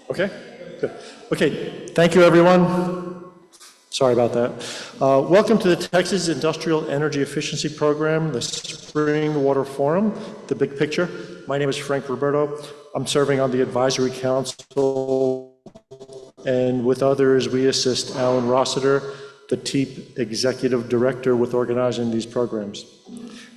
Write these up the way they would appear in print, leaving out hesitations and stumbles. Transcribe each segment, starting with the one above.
Okay, good. Okay, thank you, everyone. Sorry about that. Welcome to the Texas Industrial Energy Efficiency Program, the Spring Water Forum, the big picture. My name is Frank Roberto. I'm serving on the Advisory Council, and with others, we assist Alan Rossiter, the TIEEP Executive Director, with organizing these programs.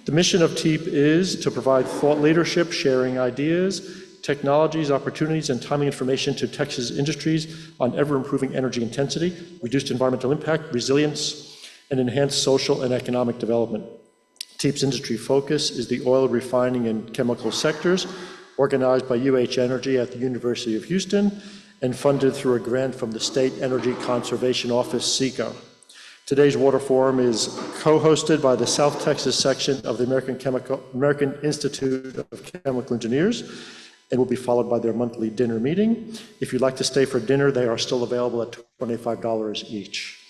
The mission of TIEEP is to provide thought leadership, sharing ideas, technologies, opportunities, and timely information to Texas industries on ever-improving energy intensity, reduced environmental impact, resilience, and enhanced social and economic development. TIEEP's industry focus is the oil refining and chemical sectors, organized by UH Energy at the University of Houston, and funded through a grant from the State Energy Conservation Office, SECO. Today's Water Forum is co-hosted by the South Texas section of the American Institute of Chemical Engineers, and will be followed by their monthly dinner meeting. If you'd like to stay for dinner, they are still available at $25 each.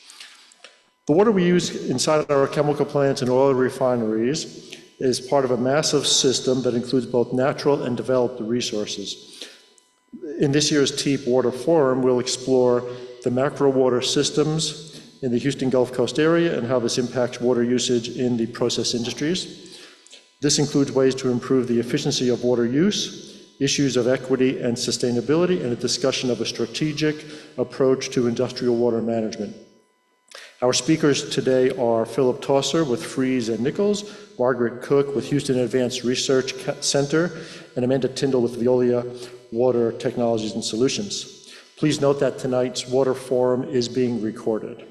The water we use inside our chemical plants and oil refineries is part of a massive system that includes both natural and developed resources. In this year's TIEEP Water Forum, we'll explore the macro water systems in the Houston Gulf Coast area and how this impacts water usage in the process industries. This includes ways to improve the efficiency of water use, issues of equity and sustainability, and a discussion of a strategic approach to industrial water management. Our speakers today are Philip Taucer with Freese and Nichols, Margaret Cook with Houston Advanced Research Center, and Amanda Tyndall with Veolia Water Technologies and Solutions. Please note that tonight's Water Forum is being recorded.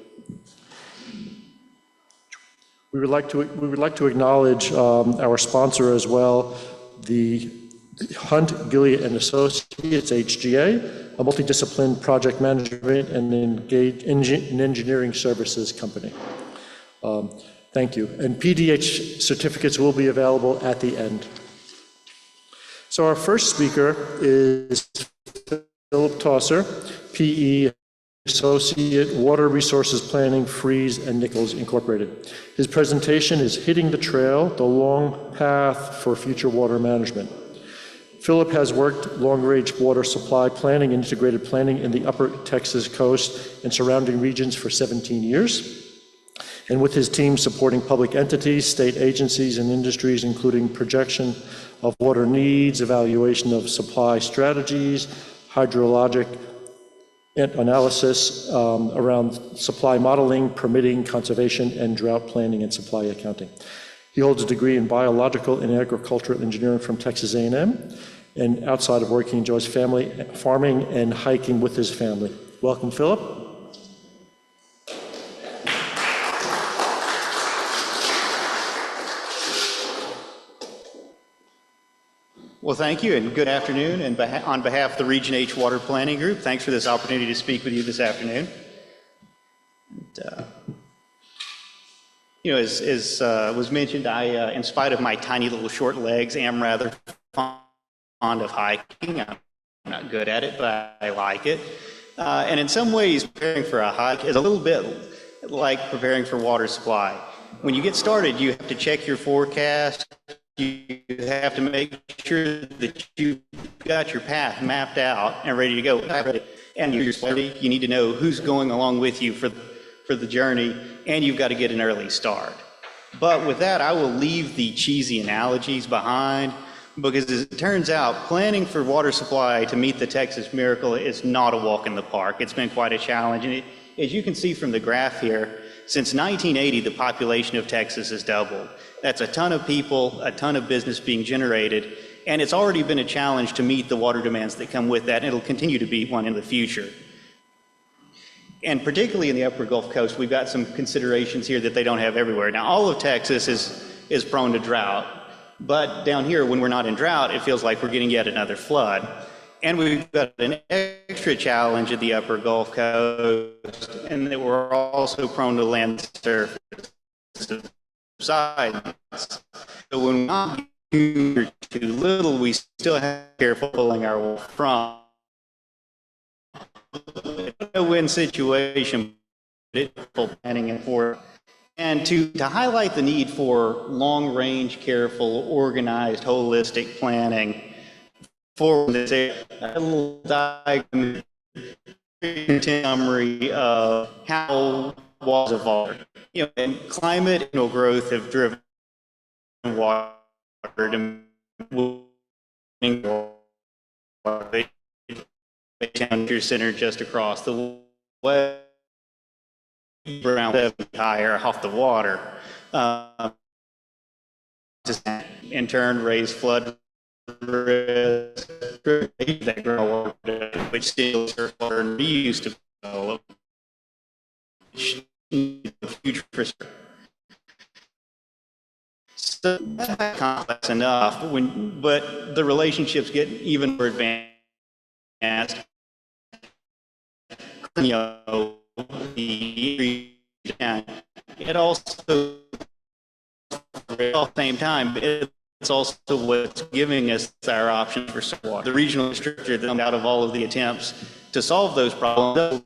We would like to acknowledge our sponsor as well, the Hunt, Gilliard and Associates, HGA, a multidisciplined project management and engineering services company. Thank you. And PDH certificates will be available at the end. So our first speaker is Philip Taucer, PE Associate, Water Resources Planning, Freese and Nichols Incorporated. His presentation is Hitting the Trail, the Long Path for Future Water Management. Philip has worked long-range water supply planning and integrated planning in the upper Texas coast and surrounding regions for 17 years. And with his team supporting public entities, state agencies, and industries, including projection of water needs, evaluation of supply strategies, hydrologic analysis around supply modeling, permitting, conservation, and drought planning and supply accounting. He holds a degree in biological and agricultural engineering from Texas A&M, and outside of work, he enjoys farming and hiking with his family. Welcome, Philip. Well, thank you, and good afternoon. And on behalf of the Region H Water Planning Group, thanks for this opportunity to speak with you this afternoon. And, you know, as was mentioned, I, in spite of my tiny little short legs, am rather fond of hiking. I'm not good at it, but I like it. And in some ways, preparing for a hike is a little bit like preparing for water supply. When you get started, you have to check your forecast. You have to make sure that you've got your path mapped out and ready to go. And you need to know who's going along with you for the journey, and you've got to get an early start. But with that, I will leave the cheesy analogies behind, because as it turns out, planning for water supply to meet the Texas miracle is not a walk in the park. It's been quite a challenge. And as you can see from the graph here, since 1980, the population of Texas has doubled. That's a ton of people, a ton of business being generated, and it's already been a challenge to meet the water demands that come with that, and it'll continue to be one in the future. And particularly in the upper Gulf Coast, we've got some considerations here that they don't have everywhere. Now, all of Texas is prone to drought, but down here, when we're not in drought, it feels like we're getting yet another flood. And we've got an extra challenge at the upper Gulf Coast, and that we're also prone to land surface subsidence. So when we're not too little, we still have to be careful pulling our water from. It's a no-win situation, planning and for. And to highlight the need for long-range, careful, organized, holistic planning, forward this area, a little diagram summary of how walls evolved. You know, and climate and growth have driven water to temperature center just across the way, around 7 higher off the water. In turn, raise flood risk, that groundwater, which still water reuse to develop. Huge percent. So that's complex enough, but the relationships get even more advanced. You know, it also, at the same time, it's also what's giving us our options for water. The regional distributor that out of all of the attempts to solve those problems.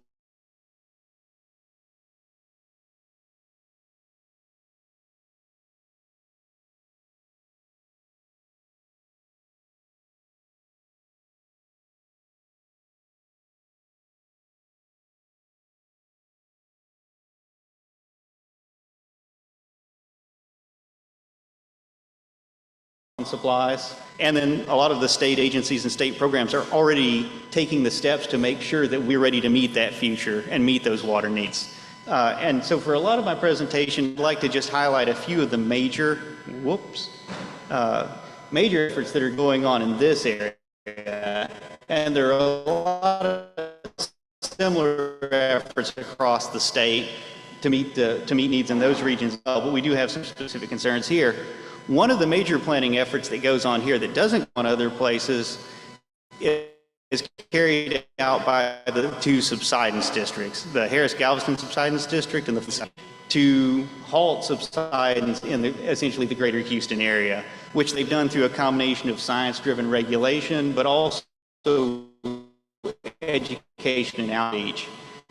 Supplies, and then a lot of the state agencies and state programs are already taking the steps to make sure that we're ready to meet that future and meet those water needs. And so for a lot of my presentation, I'd like to just highlight a few of the major efforts that are going on in this area. And there are a lot of similar efforts across the state to meet needs in those regions as well, but we do have some specific concerns here. One of the major planning efforts that goes on here that doesn't go on other places is carried out by the two subsidence districts, the Harris-Galveston Subsidence District and the to halt subsidence in essentially the greater Houston area, which they've done through a combination of science-driven regulation, but also education and outreach.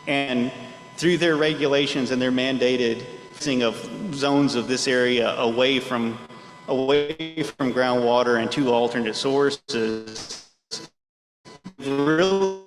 And through their regulations and their mandated fixing of zones of this area away from groundwater and to alternate sources, really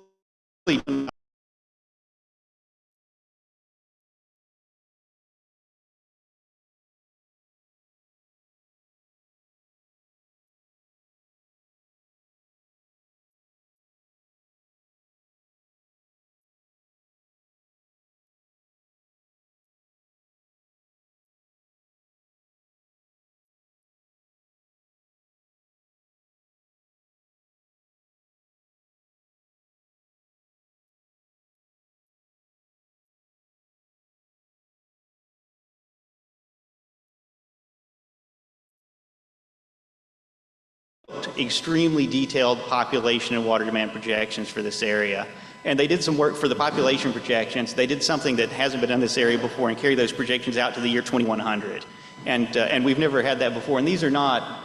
extremely detailed population and water demand projections for this area. And they did some work for the population projections. They did something that hasn't been done in this area before and carry those projections out to the year 2100. And we've never had that before. And these are not,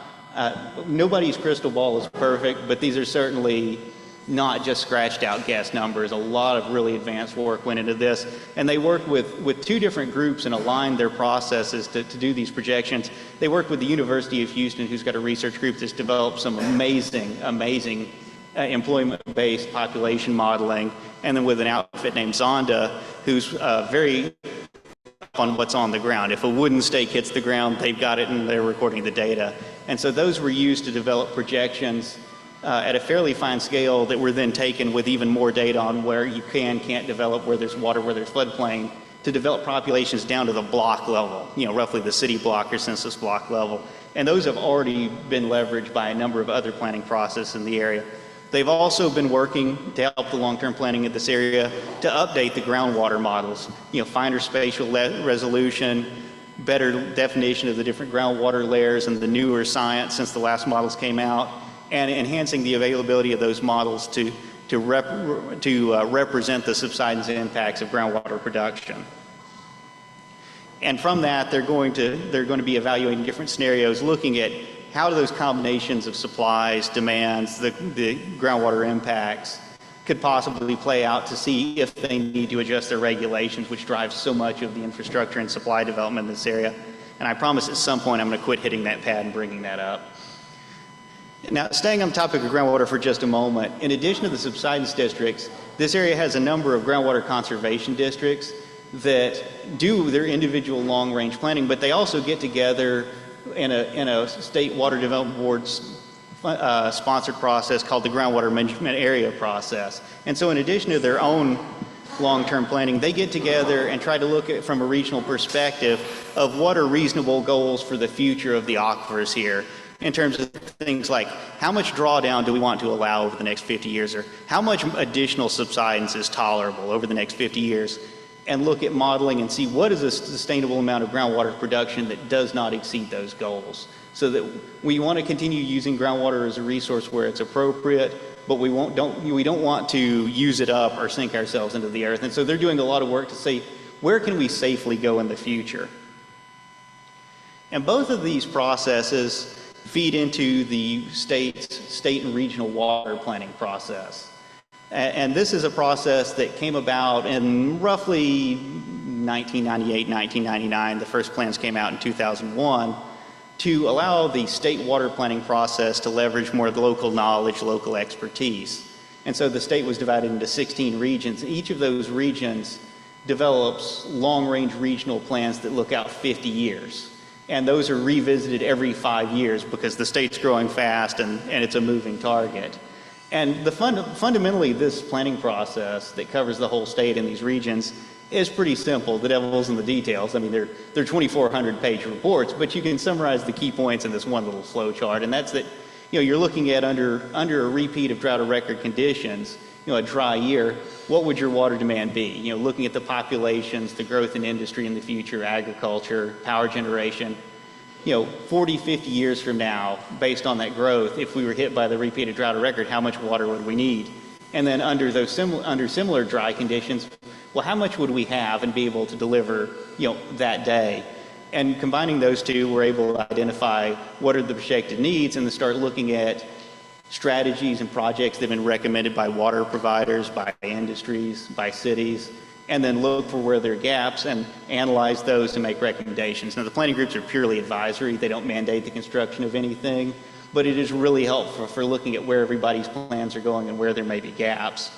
nobody's crystal ball is perfect, but these are certainly not just scratched out guess numbers. A lot of really advanced work went into this. And they worked with two different groups and aligned their processes to do these projections. They worked with the University of Houston, who's got a research group that's developed some amazing employment-based population modeling. And then with an outfit named Zonda, who's very on what's on the ground. If a wooden stake hits the ground, they've got it and they're recording the data. And so those were used to develop projections at a fairly fine scale that were then taken with even more data on where you can't develop, where there's water, where there's floodplain, to develop populations down to the block level, you know, roughly the city block or census block level. And those have already been leveraged by a number of other planning processes in the area. They've also been working to help the long-term planning of this area to update the groundwater models, you know, finer spatial resolution, better definition of the different groundwater layers and the newer science since the last models came out, and enhancing the availability of those models to represent the subsidence impacts of groundwater production. And from that, they're going to be evaluating different scenarios, looking at how do those combinations of supplies, demands, the groundwater impacts could possibly play out to see if they need to adjust their regulations, which drives so much of the infrastructure and supply development in this area. And I promise at some point I'm going to quit hitting that pad and bringing that up. Now, staying on the topic of groundwater for just a moment, in addition to the subsidence districts, this area has a number of groundwater conservation districts that do their individual long-range planning, but they also get together in a state water development board's sponsored process called the groundwater management area process. And so in addition to their own long-term planning, they get together and try to look at from a regional perspective of what are reasonable goals for the future of the aquifers here in terms of things like how much drawdown do we want to allow over the next 50 years, or how much additional subsidence is tolerable over the next 50 years, and look at modeling and see what is a sustainable amount of groundwater production that does not exceed those goals. So that we want to continue using groundwater as a resource where it's appropriate, but we don't want to use it up or sink ourselves into the earth. And so they're doing a lot of work to say, where can we safely go in the future? And both of these processes feed into the state and regional water planning process. And this is a process that came about in roughly 1998, 1999. The first plans came out in 2001 to allow the state water planning process to leverage more of the local knowledge, local expertise. And so the state was divided into 16 regions. Each of those regions develops long-range regional plans that look out 50 years. And those are revisited every 5 years because the state's growing fast and it's a moving target. And fundamentally, this planning process that covers the whole state in these regions is pretty simple. The devil's in the details. I mean, they're 2,400-page reports, but you can summarize the key points in this one little flow chart, and that's that, you're looking at under a repeat of drought or record conditions, a dry year, what would your water demand be? Looking at the populations, the growth in industry in the future, agriculture, power generation. 40, 50 years from now, based on that growth, if we were hit by the repeated drought or record, how much water would we need? And then under similar dry conditions, well, how much would we have and be able to deliver, that day? And combining those two, we're able to identify what are the projected needs and then start looking at strategies and projects that have been recommended by water providers, by industries, by cities, and then look for where there are gaps and analyze those to make recommendations. Now, the planning groups are purely advisory. They don't mandate the construction of anything, but it is really helpful for looking at where everybody's plans are going and where there may be gaps.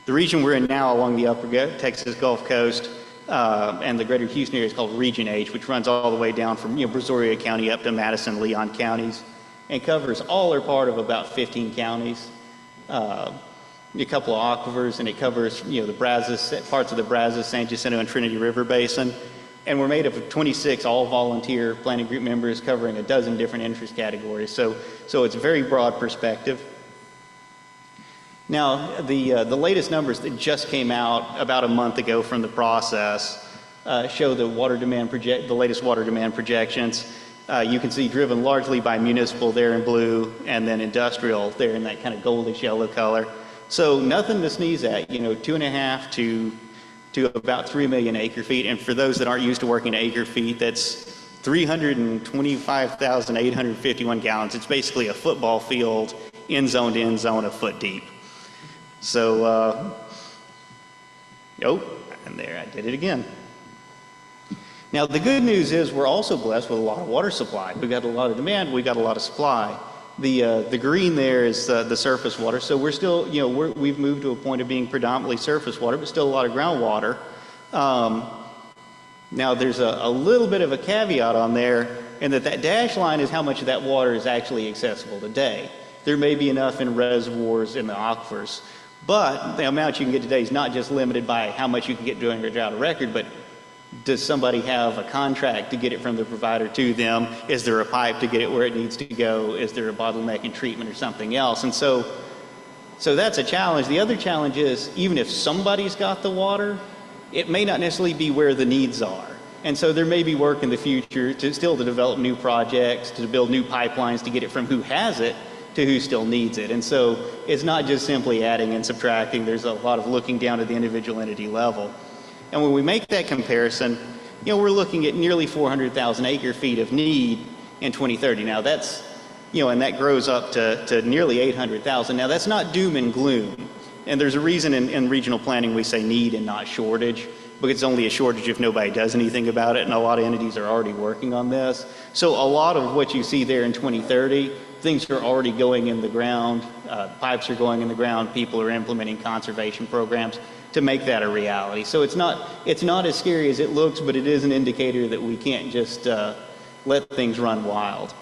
The region we're in now along the upper Texas Gulf Coast and the greater Houston area is called Region H, which runs all the way down from Brazoria County up to Madison, Leon counties, and covers all or part of about 15 counties. A couple of aquifers, and it covers the Brazos, parts of the Brazos, San Jacinto, and Trinity River Basin. And we're made up of 26 all-volunteer planning group members covering a dozen different interest categories. So it's a very broad perspective. Now, the latest numbers that just came out about a month ago from the process show the latest water demand projections. You can see driven largely by municipal there in blue, and then industrial there in that kind of goldish yellow color. So nothing to sneeze at, 2.5 to about 3 million acre feet. And for those that aren't used to working acre feet, that's 325,851 gallons. It's basically a football field, end zone to end zone, a foot deep. So, and there, I did it again. Now, the good news is we're also blessed with a lot of water supply. We've got a lot of demand, we've got a lot of supply. The green there is the surface water. So we're still, we've moved to a point of being predominantly surface water, but still a lot of groundwater. Now there's a little bit of a caveat on there, and that dash line is how much of that water is actually accessible today. There may be enough in reservoirs in the aquifers, but the amount you can get today is not just limited by how much you can get during a drought or record, but does somebody have a contract to get it from the provider to them? Is there a pipe to get it where it needs to go? Is there a bottleneck in treatment or something else? And so that's a challenge. The other challenge is, even if somebody's got the water, it may not necessarily be where the needs are. And so there may be work in the future to develop new projects, to build new pipelines to get it from who has it to who still needs it. And so it's not just simply adding and subtracting. There's a lot of looking down at the individual entity level. And when we make that comparison, we're looking at nearly 400,000 acre feet of need in 2030. Now that's, and that grows up to nearly 800,000. Now that's not doom and gloom. And there's a reason in regional planning we say need and not shortage, because it's only a shortage if nobody does anything about it, and a lot of entities are already working on this. So a lot of what you see there in 2030, things are already going in the ground, pipes are going in the ground, people are implementing conservation programs to make that a reality. So it's not as scary as it looks, but it is an indicator that we can't just let things run wild.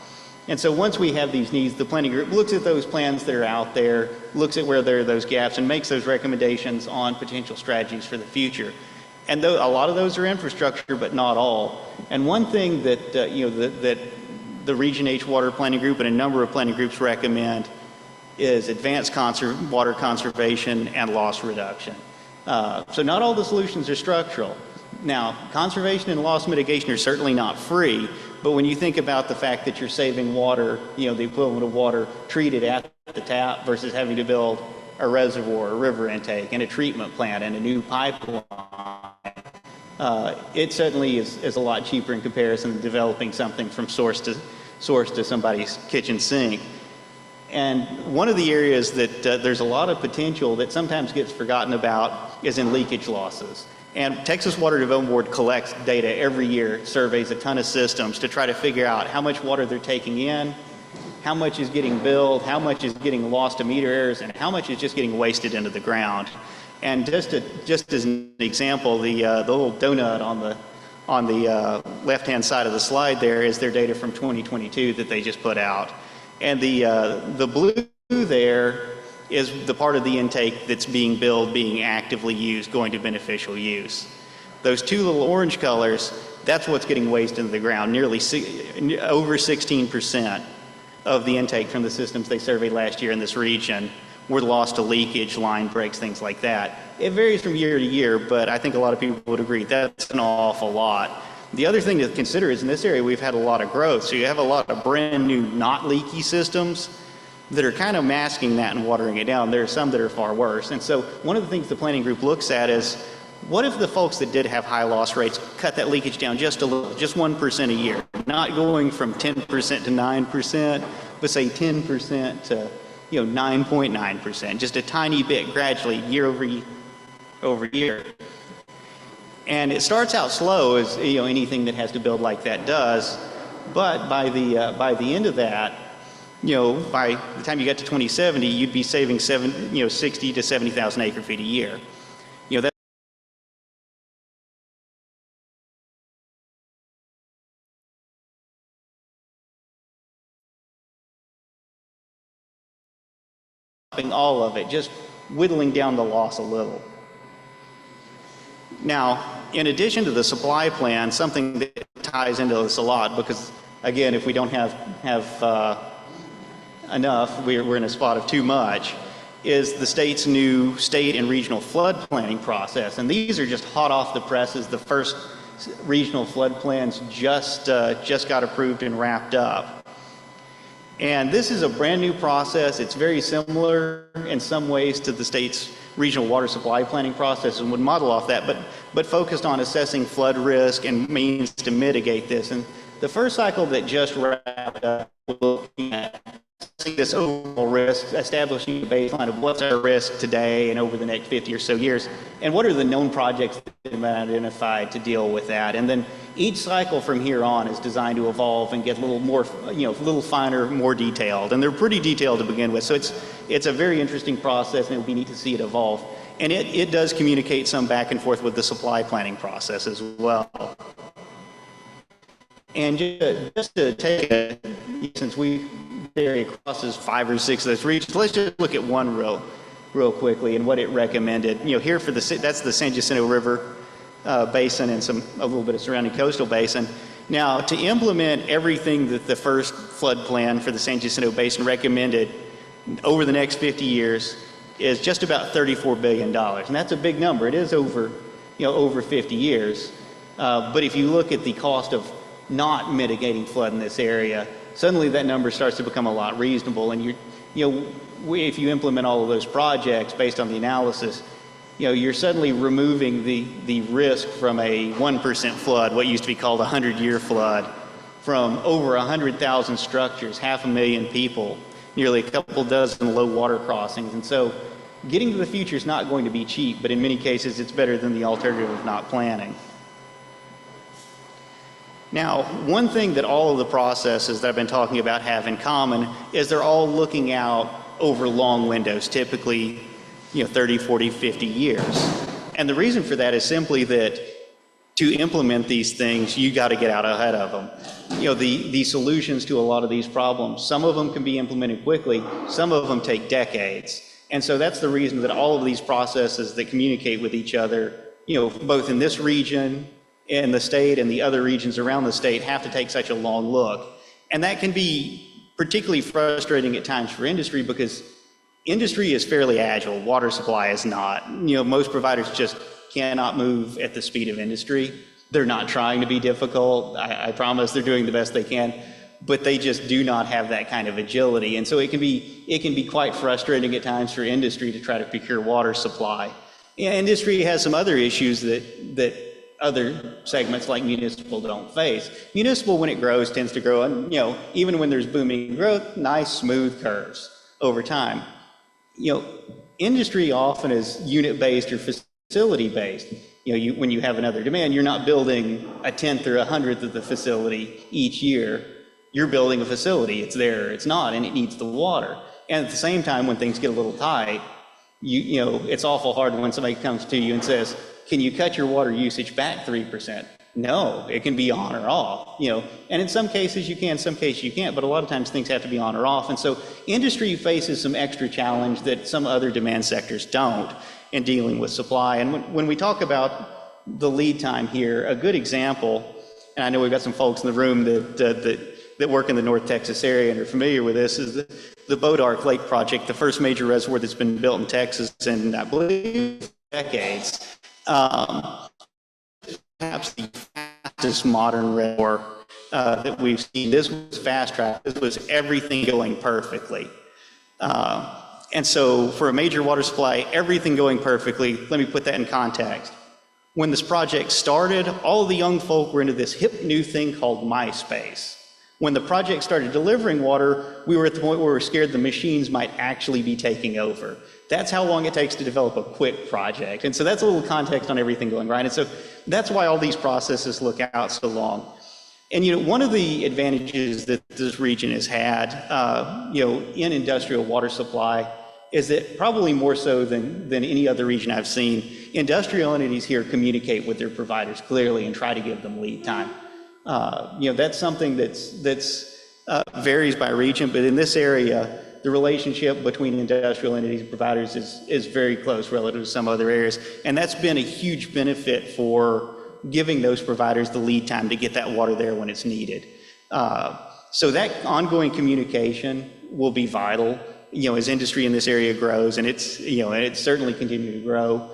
And so once we have these needs, the planning group looks at those plans that are out there, looks at where there are those gaps, and makes those recommendations on potential strategies for the future. And a lot of those are infrastructure, but not all. And one thing that that the Region H Water Planning Group and a number of planning groups recommend is advanced water conservation and loss reduction. So not all the solutions are structural. Now, conservation and loss mitigation are certainly not free, but when you think about the fact that you're saving water, the equivalent of water treated at the tap versus having to build a reservoir, a river intake, and a treatment plant, and a new pipeline, it certainly is a lot cheaper in comparison to developing something from source to somebody's kitchen sink. And one of the areas that there's a lot of potential that sometimes gets forgotten about is in leakage losses. And Texas Water Development Board collects data every year, surveys a ton of systems to try to figure out how much water they're taking in, how much is getting billed, how much is getting lost to meter errors, and how much is just getting wasted into the ground. And just as an example, the little donut on the left-hand side of the slide there is their data from 2022 that they just put out. And the blue there is the part of the intake that's being billed, being actively used, going to beneficial use. Those two little orange colors, that's what's getting wasted into the ground. Nearly over 16% of the intake from the systems they surveyed last year in this region were lost to leakage, line breaks, things like that. It varies from year to year, but I think a lot of people would agree that's an awful lot. The other thing to consider is in this area we've had a lot of growth, so you have a lot of brand new not leaky systems that are kind of masking that and watering it down. There are some that are far worse. And so one of the things the planning group looks at is, what if the folks that did have high loss rates cut that leakage down just a little, just 1% a year, not going from 10% to 9%, but say 10% to 9.9%, just a tiny bit gradually year over year. And it starts out slow, as anything that has to build like that does, but by the end of that, by the time you get to 2070, you'd be saving 60 to 70,000 acre feet a year. That's all of it, just whittling down the loss a little. Now, in addition to the supply plan, something that ties into this a lot, because again, if we don't have enough, we're in a spot of too much, is the state's new state and regional flood planning process. And these are just hot off the presses. The first regional flood plans just got approved and wrapped up. And this is a brand new process. It's very similar in some ways to the state's regional water supply planning process and would model off that, but focused on assessing flood risk and means to mitigate this. And the first cycle that just wrapped up, looking at this overall risk, establishing a baseline of what's our risk today and over the next 50 or so years, and what are the known projects that have been identified to deal with that. And then each cycle from here on is designed to evolve and get a little more, a little finer, more detailed. And they're pretty detailed to begin with, so it's a very interesting process, and it would be neat to see it evolve. And it does communicate some back and forth with the supply planning process as well. And just to take since we area crosses 5 or 6 of those regions, let's just look at one real quickly and what it recommended. Here for that's the San Jacinto River basin and a little bit of surrounding coastal basin. Now, to implement everything that the first flood plan for the San Jacinto Basin recommended over the next 50 years is just about $34 billion. And that's a big number. It is over 50 years. But if you look at the cost of not mitigating flood in this area, suddenly that number starts to become a lot reasonable. And if you implement all of those projects based on the analysis, you're suddenly removing the risk from a 1% flood, what used to be called a 100-year flood, from over 100,000 structures, 500,000 people, nearly a couple dozen low water crossings. And so getting to the future is not going to be cheap, but in many cases it's better than the alternative of not planning. Now, one thing that all of the processes that I've been talking about have in common is they're all looking out over long windows, typically 30, 40, 50 years. And the reason for that is simply that to implement these things, you got to get out ahead of them. The solutions to a lot of these problems, some of them can be implemented quickly, some of them take decades. And so that's the reason that all of these processes that communicate with each other, both in this region, in the state, and the other regions around the state, have to take such a long look. And that can be particularly frustrating at times for industry because industry is fairly agile, water supply is not. Most providers just cannot move at the speed of industry. They're not trying to be difficult. I promise they're doing the best they can, but they just do not have that kind of agility. And so it can be quite frustrating at times for industry to try to procure water supply. Industry has some other issues that other segments like municipal don't face. Municipal, when it grows, tends to grow, and even when there's booming growth, nice smooth curves over time. Industry often is unit-based or facility-based. When you have another demand, you're not building a 10th or 100th of the facility each year. You're building a facility. It's there, it's not, and it needs the water. And at the same time, when things get a little tight, it's awful hard when somebody comes to you and says, can you cut your water usage back 3%? No, it can be on or off, and in some cases you can, some cases you can't, but a lot of times things have to be on or off. And so industry faces some extra challenge that some other demand sectors don't in dealing with supply. And when we talk about the lead time here, a good example, and I know we've got some folks in the room that work in the North Texas area and are familiar with this, is the Bodark Lake project, the first major reservoir that's been built in Texas in, I believe, decades. Perhaps the fastest modern reservoir that we've seen. This was fast track. This was everything going perfectly. And so for a major water supply, everything going perfectly, let me put that in context. When this project started, all the young folk were into this hip new thing called MySpace. When the project started delivering water, we were at the point where we were scared the machines might actually be taking over. That's how long it takes to develop a quick project. And so that's a little context on everything going right. And so that's why all these processes look out so long. And one of the advantages that this region has had, in industrial water supply is that probably more so than any other region I've seen, industrial entities here communicate with their providers clearly and try to give them lead time. That's something that's varies by region, but in this area, the relationship between industrial entities and providers is very close relative to some other areas. And that's been a huge benefit for giving those providers the lead time to get that water there when it's needed. So that ongoing communication will be vital, as industry in this area grows, and it's certainly continuing to grow.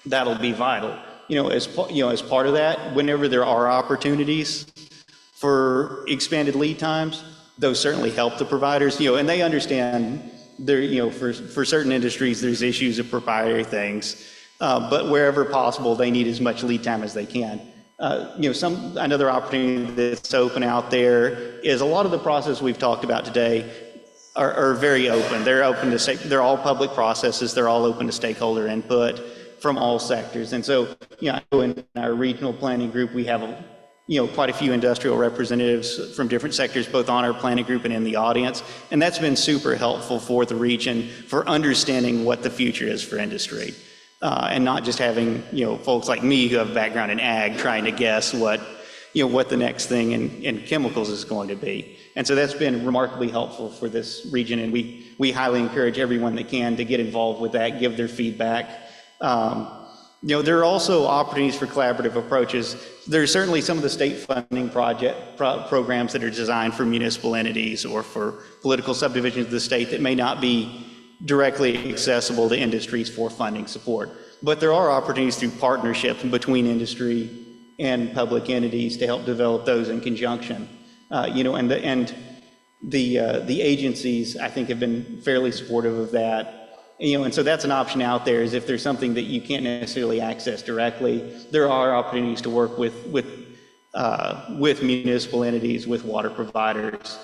That'll be vital. As part of that, whenever there are opportunities for expanded lead times, those certainly help the providers, and they understand there, for certain industries, there's issues of proprietary things, but wherever possible, they need as much lead time as they can. Another opportunity that's open out there is a lot of the processes we've talked about today are very open. They're open to they're all public processes. They're all open to stakeholder input from all sectors. And so, in our regional planning group, we have quite a few industrial representatives from different sectors, both on our planning group and in the audience. And that's been super helpful for the region for understanding what the future is for industry. And not just having, folks like me who have a background in ag trying to guess what the next thing in chemicals is going to be. And so that's been remarkably helpful for this region. And we highly encourage everyone that can to get involved with that, give their feedback. There are also opportunities for collaborative approaches. There's certainly some of the state funding programs that are designed for municipal entities or for political subdivisions of the state that may not be directly accessible to industries for funding support. But there are opportunities through partnerships between industry and public entities to help develop those in conjunction. And the agencies, I think, have been fairly supportive of that. And so that's an option out there, is if there's something that you can't necessarily access directly, there are opportunities to work with municipal entities, with water providers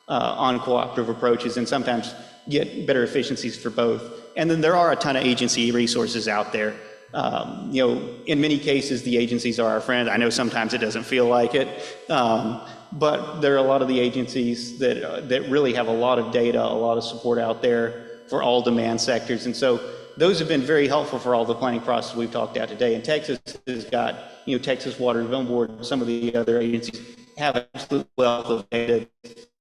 on cooperative approaches, and sometimes get better efficiencies for both. And then there are a ton of agency resources out there. In many cases, the agencies are our friend. I know sometimes it doesn't feel like it, but there are a lot of the agencies that really have a lot of data, a lot of support out there for all demand sectors. And so those have been very helpful for all the planning process we've talked about today. And Texas has got, Texas Water Development Board and some of the other agencies have an absolute wealth of data,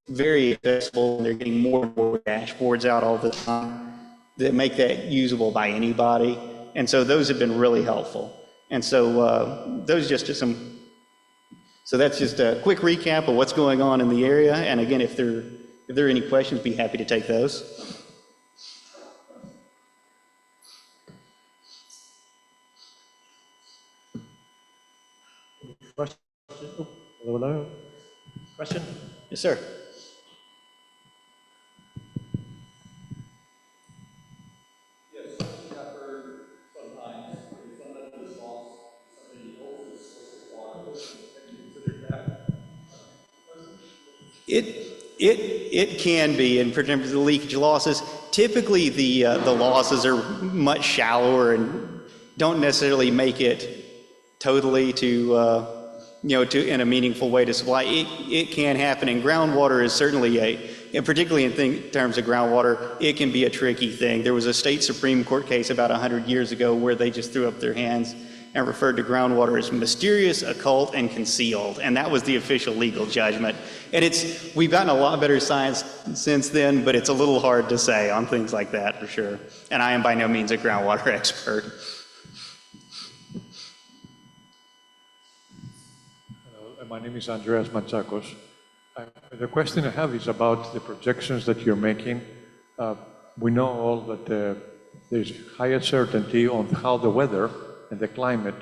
very accessible, and they're getting more and more dashboards out all the time that make that usable by anybody. And so those have been really helpful. And so those just are some, so that's just a quick recap of what's going on in the area. And again, if there are any questions, be happy to take those. Question? Hello? Question? Yes, sir. It can be, and for terms of the leakage losses, typically the losses are much shallower and don't necessarily make it totally to in a meaningful way to supply. It can happen, and groundwater is certainly and particularly in terms of groundwater, it can be a tricky thing. There was a state Supreme Court case about 100 years ago where they just threw up their hands and referred to groundwater as mysterious, occult, and concealed. And that was the official legal judgment. And we've gotten a lot better science since then, but it's a little hard to say on things like that for sure. And I am by no means a groundwater expert. Hello, my name is Andreas Matsakos. The question I have is about the projections that you're making. We know all that there's high uncertainty on how the weather and the climate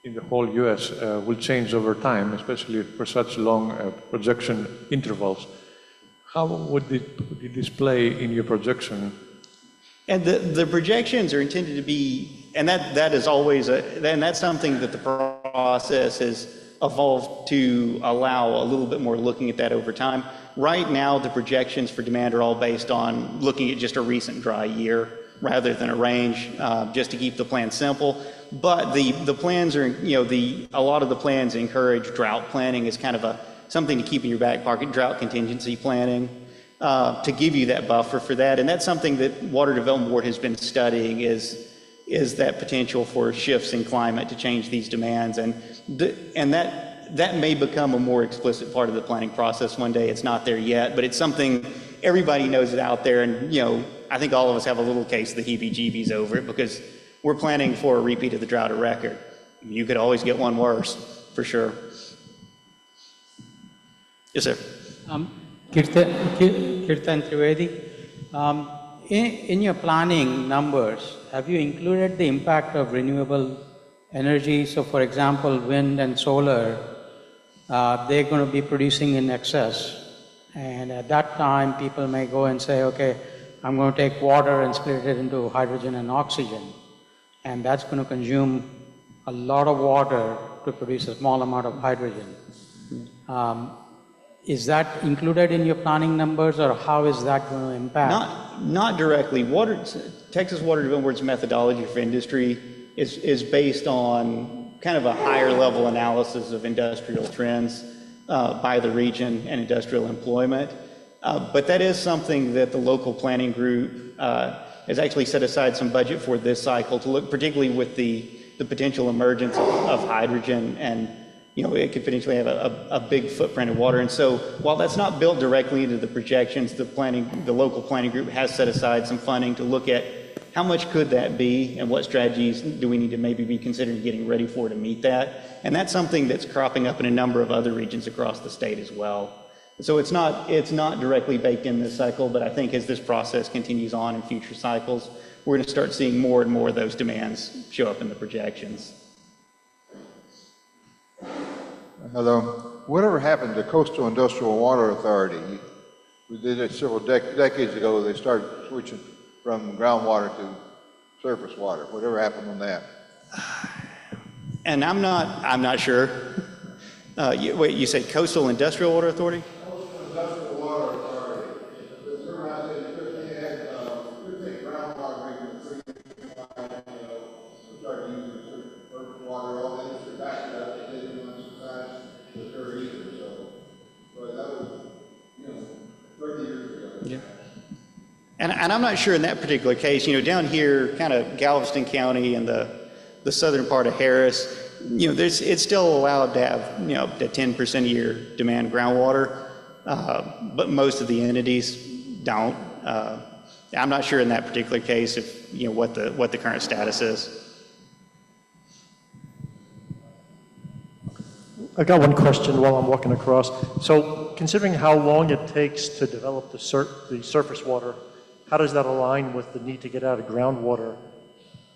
in the whole US will change over time, especially for such long projection intervals. How would it display in your projection? And the projections are intended to be, and that is always, and that's something that the process has evolved to allow a little bit more looking at that over time. Right now, the projections for demand are all based on looking at just a recent dry year rather than a range, just to keep the plan simple. But the plans are, a lot of the plans encourage drought planning as kind of something to keep in your back pocket, drought contingency planning, to give you that buffer for that. And that's something that Water Development Board has been studying is that potential for shifts in climate to change these demands. And that may become a more explicit part of the planning process one day. It's not there yet, but it's something everybody knows it out there. And, I think all of us have a little case of the heebie-jeebies over it because we're planning for a repeat of the drought of record. You could always get one worse, for sure. Yes, sir. Kirtan Trivedi, in your planning numbers, have you included the impact of renewable energy? So, for example, wind and solar, they're going to be producing in excess. And at that time, people may go and say, okay, I'm going to take water and split it into hydrogen and oxygen. And that's going to consume a lot of water to produce a small amount of hydrogen. Is that included in your planning numbers, or how is that going to impact? Not directly. Texas Water Development Board's methodology for industry is based on kind of a higher level analysis of industrial trends by the region and industrial employment. But that is something that the local planning group has actually set aside some budget for this cycle to look, particularly with the potential emergence of hydrogen, and it could potentially have a big footprint of water. And so while that's not built directly into the projections, the local planning group has set aside some funding to look at how much could that be and what strategies do we need to maybe be considering getting ready for to meet that. And that's something that's cropping up in a number of other regions across the state as well. So it's not directly baked in this cycle, but I think as this process continues on in future cycles, we're going to start seeing more and more of those demands show up in the projections. Hello. Whatever happened to Coastal Industrial Water Authority? We did it several decades ago. They started switching from groundwater to surface water. Whatever happened on that? And I'm not sure. Wait, you said Coastal Industrial Water Authority? Coastal Industrial Water Authority. The term I said, you could take groundwater, make it free, start Yeah. And I'm not sure in that particular case, down here, kind of Galveston County and the southern part of Harris, it's still allowed to have, up to 10% of your demand groundwater, but most of the entities don't. I'm not sure in that particular case if, what the current status is. I got one question while I'm walking across. So considering how long it takes to develop the surface water, how does that align with the need to get out of groundwater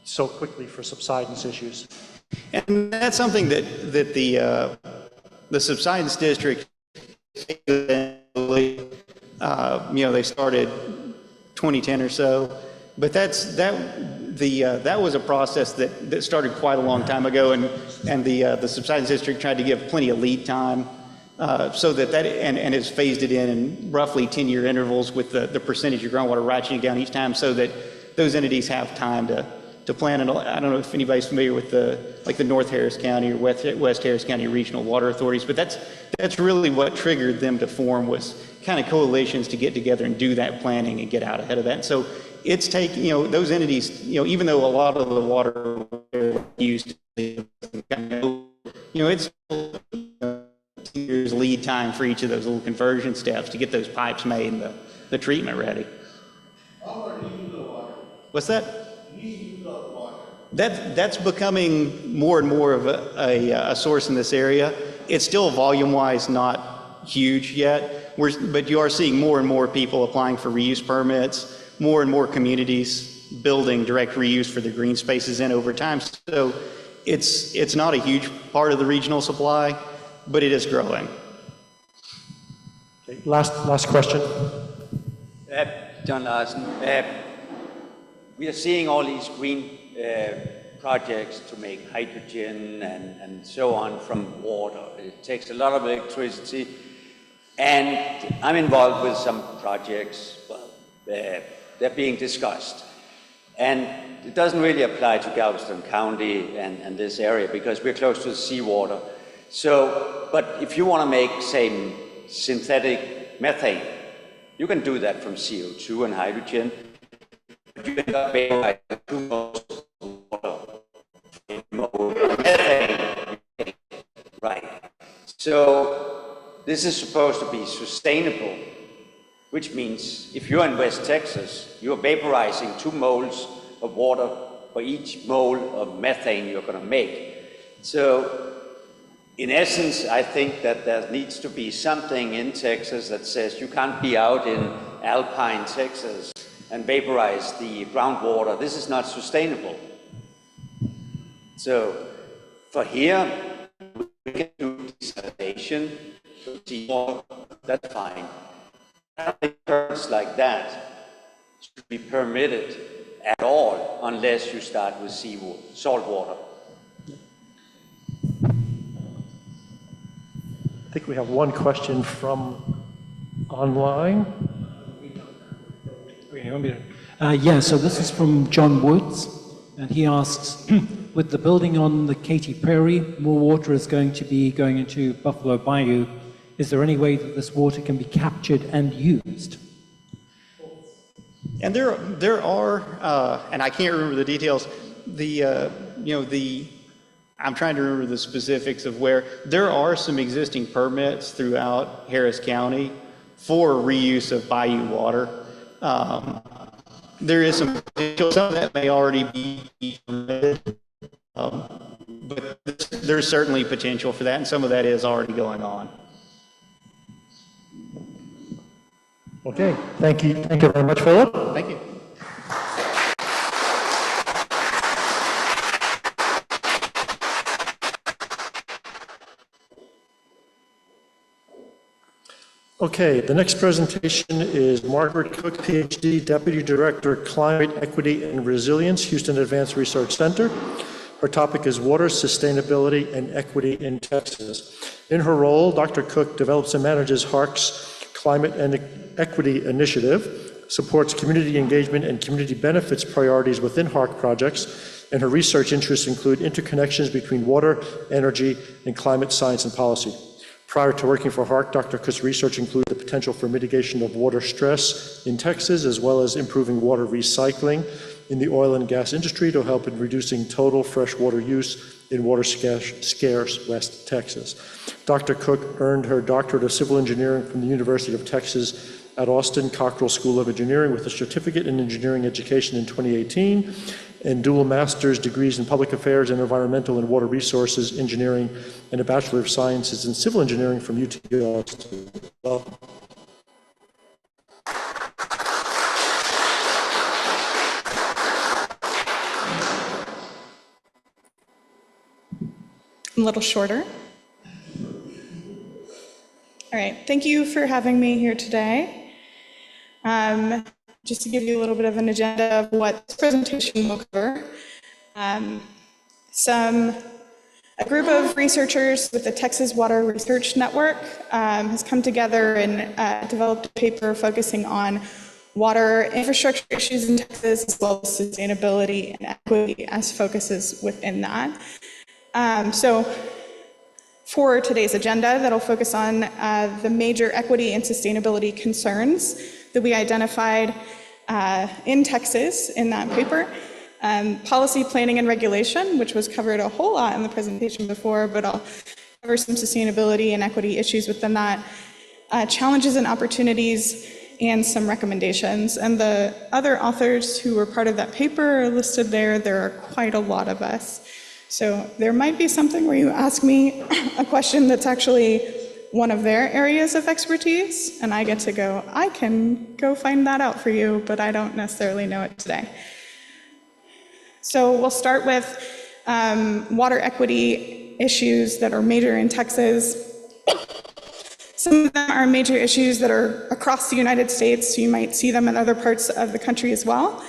so quickly for subsidence issues? And that's something that the subsidence district, they started 2010 or so, but that was a process that started quite a long time ago, and the subsidence district tried to give plenty of lead time so that and has phased it in roughly 10-year intervals with the percentage of groundwater ratcheting down each time so that those entities have time to plan. And I don't know if anybody's familiar with the North Harris County or West Harris County regional water authorities, but that's really what triggered them to form was kind of coalitions to get together and do that planning and get out ahead of that. And so it's taking, those entities, even though a lot of the water used to, it's 2 years lead time for each of those little conversion steps to get those pipes made and the treatment ready. What's that? That's becoming more and more of a source in this area. It's still volume-wise not huge yet, but you are seeing more and more people applying for reuse permits, more and more communities building direct reuse for their green spaces in over time. So it's not a huge part of the regional supply, but it is growing. Okay, last question. John Larsen, we are seeing all these green projects to make hydrogen and so on from water. It takes a lot of electricity, and I'm involved with some projects. Well, they're being discussed, and it doesn't really apply to Galveston County and this area because we're close to the seawater. So, but if you want to make, say, synthetic methane, you can do that from CO2 and hydrogen. But you end up making like 2 moles of water, methane, right? So this is supposed to be sustainable, which means if you're in West Texas, you're vaporizing 2 moles of water for each mole of methane you're going to make. So in essence, I think that there needs to be something in Texas that says you can't be out in Alpine, Texas and vaporize the groundwater. This is not sustainable. So for here, we can do desalination, seawater, that's fine. Terms like that should be permitted at all unless you start with seawater, salt water. I think we have one question from online. Yeah, so this is from John Woods, and he asks, with the building on the Katy Prairie, more water is going to be going into Buffalo Bayou. Is there any way that this water can be captured and used? And there are, and I can't remember the details, I'm trying to remember the specifics of where there are some existing permits throughout Harris County for reuse of bayou water. There is some potential, some of that may already be permitted, but there's certainly potential for that, and some of that is already going on. Okay, thank you very much, Philip. Thank you. Okay, the next presentation is Margaret Cook, PhD, Deputy Director, Climate Equity and Resilience, Houston Advanced Research Center. Her topic is water sustainability and equity in Texas. In her role, Dr. Cook develops and manages HARC's Climate and Equity Initiative, supports community engagement and community benefits priorities within HARC projects, and her research interests include interconnections between water, energy, and climate science and policy. Prior to working for HARC, Dr. Cook's research included the potential for mitigation of water stress in Texas, as well as improving water recycling in the oil and gas industry to help in reducing total freshwater use in water-scarce West Texas. Dr. Cook earned her doctorate of civil engineering from the University of Texas at Austin Cockrell School of Engineering with a certificate in engineering education in 2018 and dual master's degrees in public affairs and environmental and water resources engineering and a Bachelor of Sciences in civil engineering from UT Austin. Welcome. A little shorter. All right, thank you for having me here today. Just to give you a little bit of an agenda of what this presentation will cover. A group of researchers with the Texas Water Research Network has come together and developed a paper focusing on water infrastructure issues in Texas, as well as sustainability and equity as focuses within that. So for today's agenda, that'll focus on the major equity and sustainability concerns that we identified in Texas in that paper. Policy, planning, and regulation, which was covered a whole lot in the presentation before, but I'll cover some sustainability and equity issues within that. Challenges and opportunities, and some recommendations. And the other authors who were part of that paper are listed there. There are quite a lot of us. So there might be something where you ask me a question that's actually one of their areas of expertise, and I get to go, I can go find that out for you, but I don't necessarily know it today. So we'll start with water equity issues that are major in Texas. Some of them are major issues that are across the United States, so you might see them in other parts of the country as well.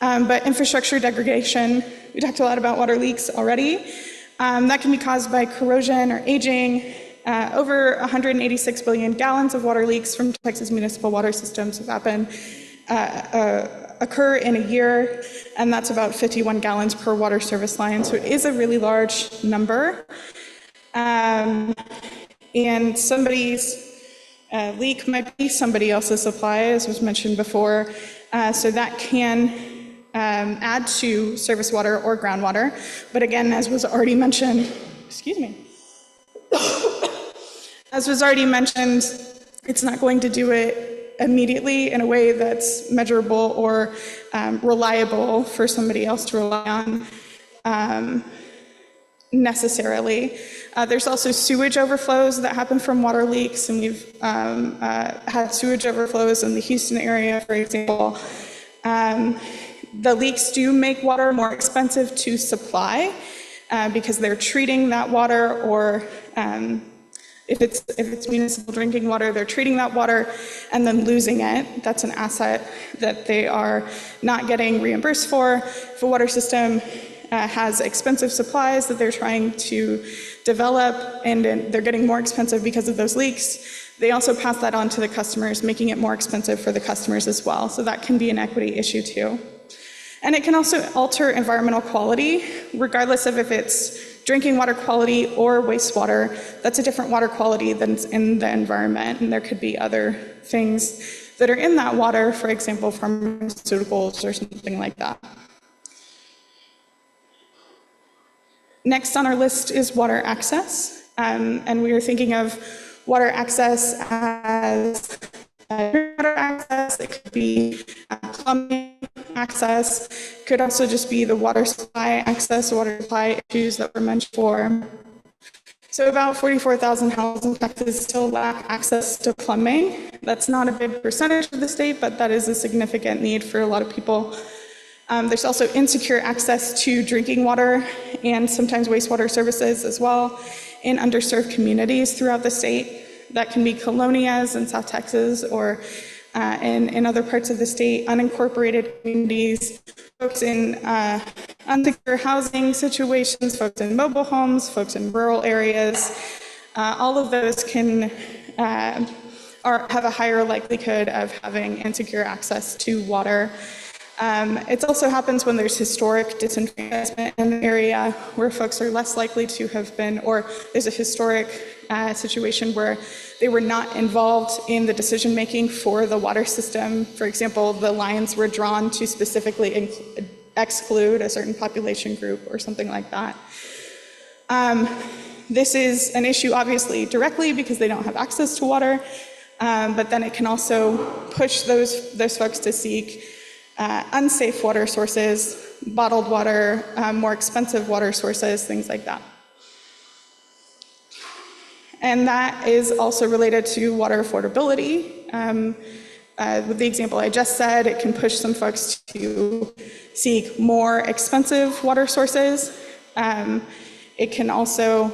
But infrastructure degradation, we talked a lot about water leaks already. That can be caused by corrosion or aging. Over 186 billion gallons of water leaks from Texas municipal water systems have happened, occur in a year, and that's about 51 gallons per water service line, so it is a really large number. And somebody's leak might be somebody else's supply, as was mentioned before, so that can add to surface water or groundwater. But again, as was already mentioned, excuse me, as was already mentioned, it's not going to do it immediately in a way that's measurable or reliable for somebody else to rely on necessarily. There's also sewage overflows that happen from water leaks, and we've had sewage overflows in the Houston area, for example. The leaks do make water more expensive to supply because they're treating that water, or if it's municipal drinking water, they're treating that water and then losing it. That's an asset that they are not getting reimbursed for. If a water system has expensive supplies that they're trying to develop and they're getting more expensive because of those leaks, they also pass that on to the customers, making it more expensive for the customers as well. So that can be an equity issue too. And it can also alter environmental quality, regardless of if it's drinking water quality or wastewater. That's a different water quality than's in the environment, and there could be other things that are in that water, for example, pharmaceuticals or something like that. Next on our list is water access, and we are thinking of water access as water access. It could be plumbing access. It could also just be the water supply access, water supply issues that were mentioned before. So about 44,000 houses in Texas still lack access to plumbing. That's not a big percentage of the state, but that is a significant need for a lot of people. There's also insecure access to drinking water and sometimes wastewater services as well in underserved communities throughout the state. That can be colonias in South Texas or in other parts of the state, unincorporated communities, folks in unsecure housing situations, folks in mobile homes, folks in rural areas. All of those can have a higher likelihood of having insecure access to water. It also happens when there's historic disenfranchisement in the area where folks are less likely to have been, or there's a historic situation where they were not involved in the decision-making for the water system. For example, the lines were drawn to specifically exclude a certain population group or something like that. This is an issue obviously directly because they don't have access to water, but then it can also push those folks to seek unsafe water sources, bottled water, more expensive water sources, things like that. And that is also related to water affordability. With the example I just said, it can push some folks to seek more expensive water sources. It can also,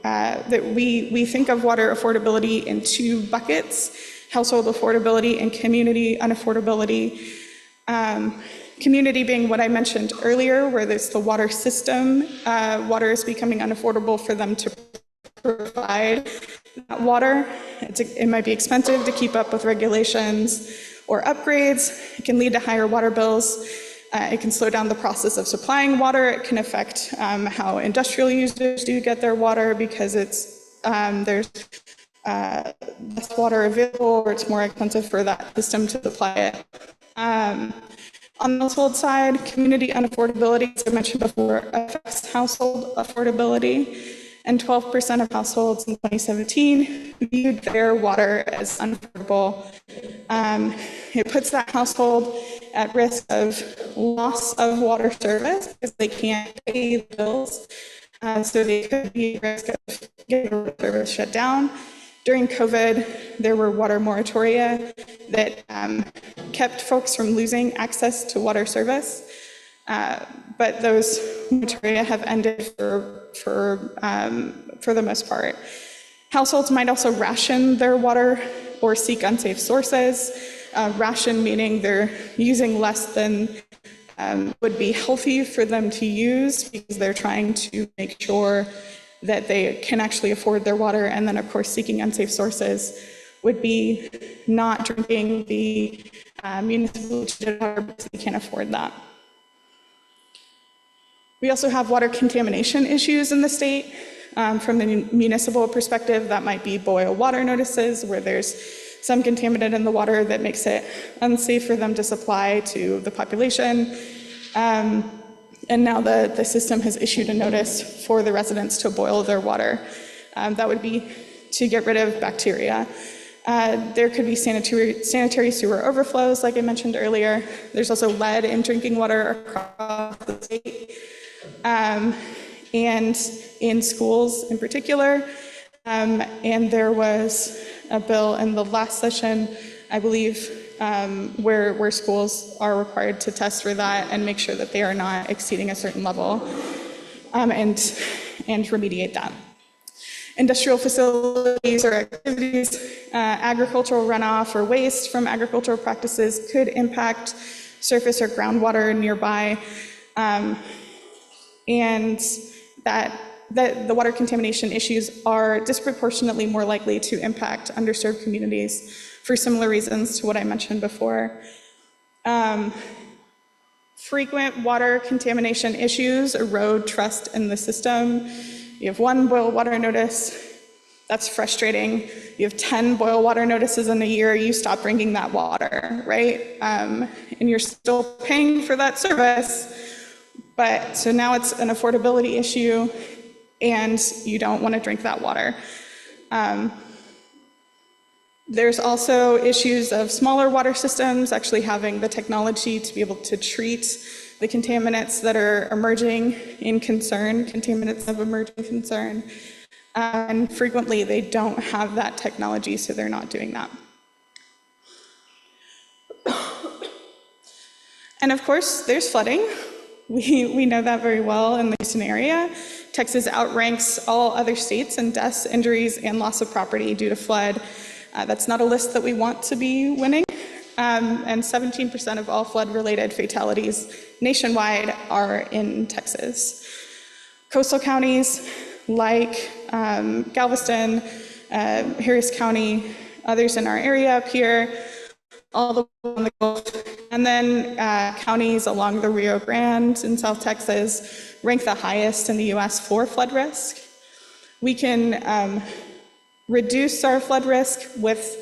that we think of water affordability in two buckets: household affordability and community unaffordability. Community being what I mentioned earlier, where there's the water system, water is becoming unaffordable for them to provide that water. It might be expensive to keep up with regulations or upgrades. It can lead to higher water bills. It can slow down the process of supplying water. It can affect how industrial users do get their water because there's less water available, or it's more expensive for that system to supply it. On the household side, community unaffordability, as I mentioned before, affects household affordability, and 12% of households in 2017 viewed their water as unaffordable. It puts that household at risk of loss of water service because they can't pay the bills, so they could be at risk of getting the service shut down. During COVID, there were water moratoria that kept folks from losing access to water service, but those moratoria have ended for the most part. Households might also ration their water or seek unsafe sources. Ration meaning they're using less than would be healthy for them to use because they're trying to make sure that they can actually afford their water. And then, of course, seeking unsafe sources would be not drinking the municipal water because they can't afford that. We also have water contamination issues in the state. From the municipal perspective, that might be boil water notices where there's some contaminant in the water that makes it unsafe for them to supply to the population. And now the system has issued a notice for the residents to boil their water. That would be to get rid of bacteria. There could be sanitary sewer overflows, like I mentioned earlier. There's also lead in drinking water across the state. And in schools in particular. And there was a bill in the last session, I believe, where schools are required to test for that and make sure that they are not exceeding a certain level, and remediate that. Industrial facilities or activities, agricultural runoff or waste from agricultural practices could impact surface or groundwater nearby, and that the water contamination issues are disproportionately more likely to impact underserved communities for similar reasons to what I mentioned before. Frequent water contamination issues erode trust in the system. You have one boil water notice, that's frustrating. You have 10 boil water notices in a year, you stop drinking that water, right? And you're still paying for that service, but so now it's an affordability issue and you don't want to drink that water. There's also issues of smaller water systems actually having the technology to be able to treat the contaminants that are emerging in concern, contaminants of emerging concern. And frequently they don't have that technology, so they're not doing that. And of course, there's flooding. We know that very well in the Houston area. Texas outranks all other states in deaths, injuries, and loss of property due to flood. That's not a list that we want to be winning. And 17% of all flood-related fatalities nationwide are in Texas. Coastal counties like Galveston, Harris County, others in our area up here, all the way on the Gulf, And then counties along the Rio Grande in South Texas rank the highest in the US for flood risk. We can reduce our flood risk with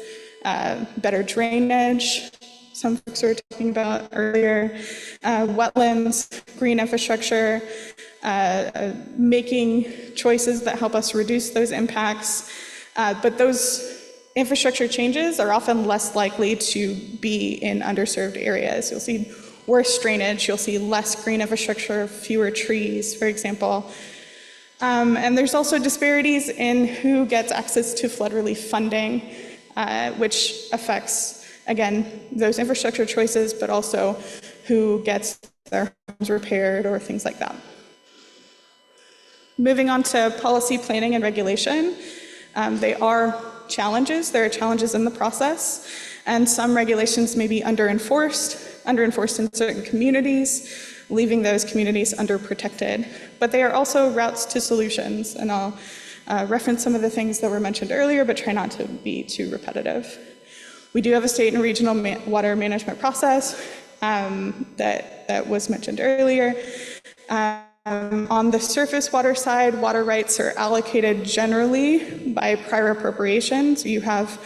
better drainage, some folks were talking about earlier, wetlands, green infrastructure, making choices that help us reduce those impacts. But those infrastructure changes are often less likely to be in underserved areas. You'll see worse drainage, you'll see less green infrastructure, fewer trees, for example. And there's also disparities in who gets access to flood relief funding, which affects, again, those infrastructure choices, but also who gets their homes repaired or things like that. Moving on to policy planning and regulation, they are challenges. There are challenges in the process, and some regulations may be underenforced in certain communities, leaving those communities underprotected. But they are also routes to solutions, and I'll reference some of the things that were mentioned earlier, but try not to be too repetitive. We do have a state and regional water management process that was mentioned earlier. On the surface water side, water rights are allocated generally by prior appropriation. So you have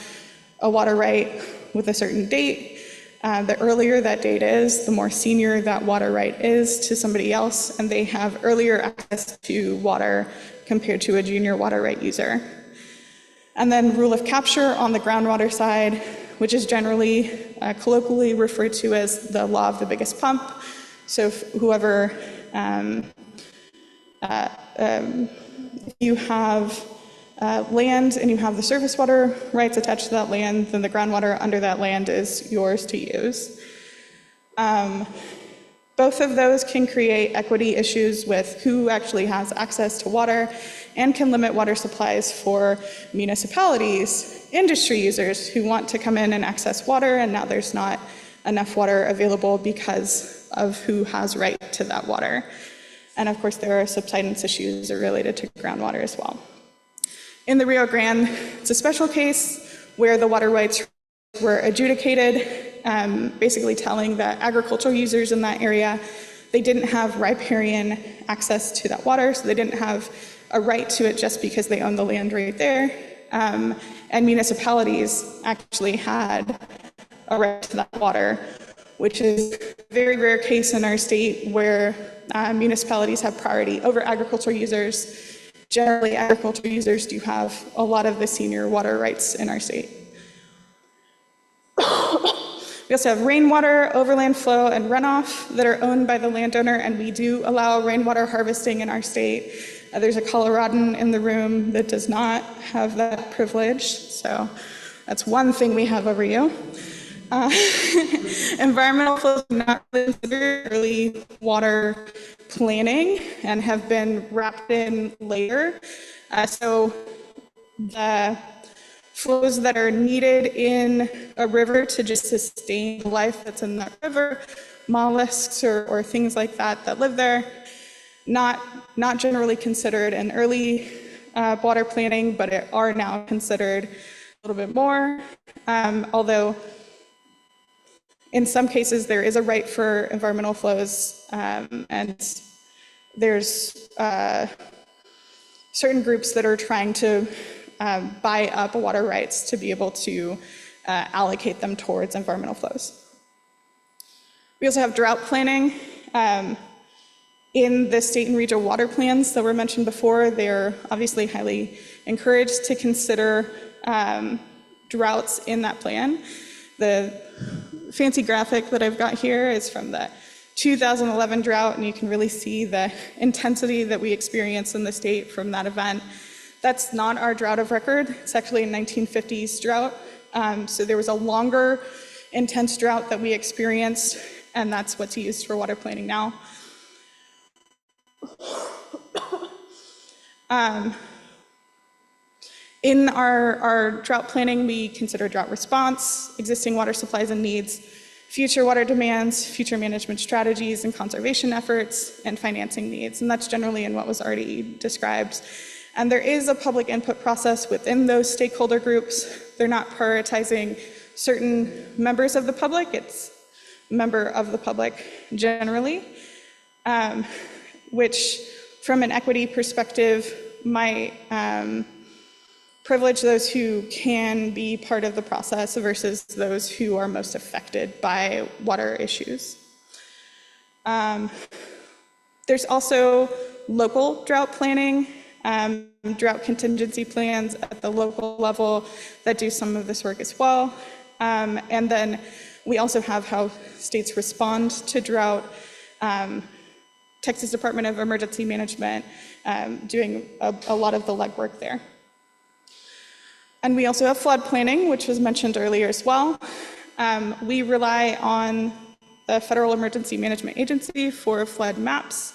a water right with a certain date. The earlier that date is, the more senior that water right is to somebody else, and they have earlier access to water compared to a junior water right user. And then rule of capture on the groundwater side, which is generally colloquially referred to as the law of the biggest pump. So if whoever, if you have land and you have the surface water rights attached to that land, then the groundwater under that land is yours to use. Both of those can create equity issues with who actually has access to water and can limit water supplies for municipalities, industry users who want to come in and access water, and now there's not enough water available because of who has right to that water. And of course, there are subsidence issues related to groundwater as well. In the Rio Grande, it's a special case where the water rights were adjudicated, basically telling that agricultural users in that area, they didn't have riparian access to that water, so they didn't have a right to it just because they owned the land right there. And municipalities actually had a right to that water, which is a very rare case in our state where municipalities have priority over agricultural users. Generally, agricultural users do have a lot of the senior water rights in our state. We also have rainwater, overland flow, and runoff that are owned by the landowner, and we do allow rainwater harvesting in our state. There's a Coloradan in the room that does not have that privilege, so that's one thing we have over you. Environmental flows are not considered early water planning and have been wrapped in later. So the flows that are needed in a river to just sustain the life that's in that river, mollusks or things like that that live there, not generally considered in early water planning, but are now considered a little bit more, although in some cases there is a right for environmental flows, and there's certain groups that are trying to buy up water rights to be able to allocate them towards environmental flows. We also have drought planning. In the state and regional water plans that were mentioned before, they're obviously highly encouraged to consider droughts in that plan. The fancy graphic that I've got here is from the 2011 drought, and you can really see the intensity that we experienced in the state from that event. That's not our drought of record. It's actually a 1950s drought. So there was a longer, intense drought that we experienced, and that's what's used for water planning now. In our drought planning, we consider drought response, existing water supplies and needs, future water demands, future management strategies and conservation efforts, and financing needs. And that's generally in what was already described. And there is a public input process within those stakeholder groups. They're not prioritizing certain members of the public. It's member of the public generally, which from an equity perspective might privilege those who can be part of the process versus those who are most affected by water issues. There's also local drought planning, drought contingency plans at the local level that do some of this work as well. And then we also have how states respond to drought. Texas Department of Emergency Management doing a lot of the legwork there. And we also have flood planning, which was mentioned earlier as well. We rely on the Federal Emergency Management Agency for flood maps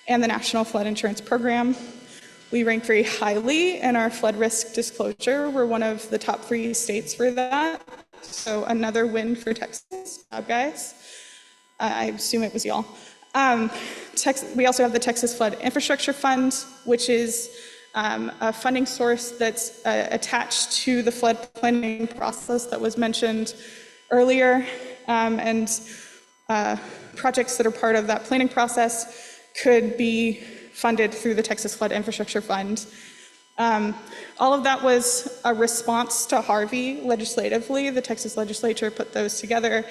and the National Flood Insurance Program. We rank very highly in our flood risk disclosure. We're one of the top 3 states for that. So another win for Texas. Good job, guys. I assume it was y'all. We also have the Texas Flood Infrastructure Fund, which is a funding source that's attached to the flood planning process that was mentioned earlier. And projects that are part of that planning process could be funded through the Texas Flood Infrastructure Fund. All of that was a response to Harvey legislatively. The Texas legislature put those together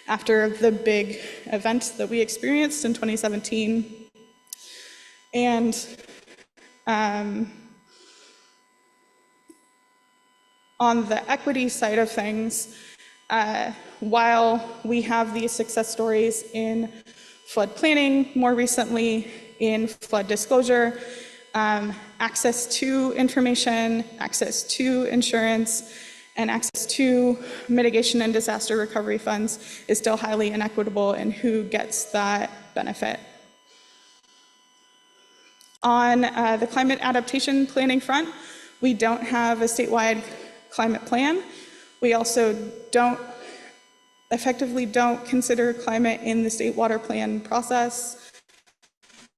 after the big event that we experienced in 2017. And on the equity side of things, while we have these success stories in flood planning, more recently in flood disclosure, access to information, access to insurance, and access to mitigation and disaster recovery funds is still highly inequitable in who gets that benefit. On the climate adaptation planning front, we don't have a statewide climate plan. We also effectively don't consider climate in the state water plan process.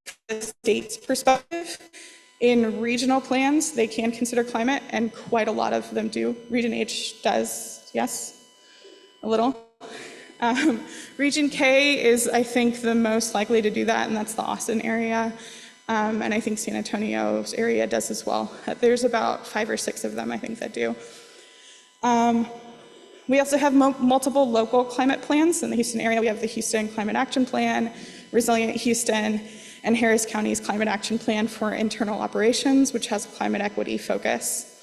From the state's perspective, in regional plans, they can consider climate, and quite a lot of them do. Region H does, yes, a little. Region K is, I think, the most likely to do that, and that's the Austin area. And I think San Antonio's area does as well. There's about 5 or 6 of them, I think, that do. We also have multiple local climate plans. In the Houston area, we have the Houston Climate Action Plan, Resilient Houston, and Harris County's Climate Action Plan for Internal Operations, which has a climate equity focus.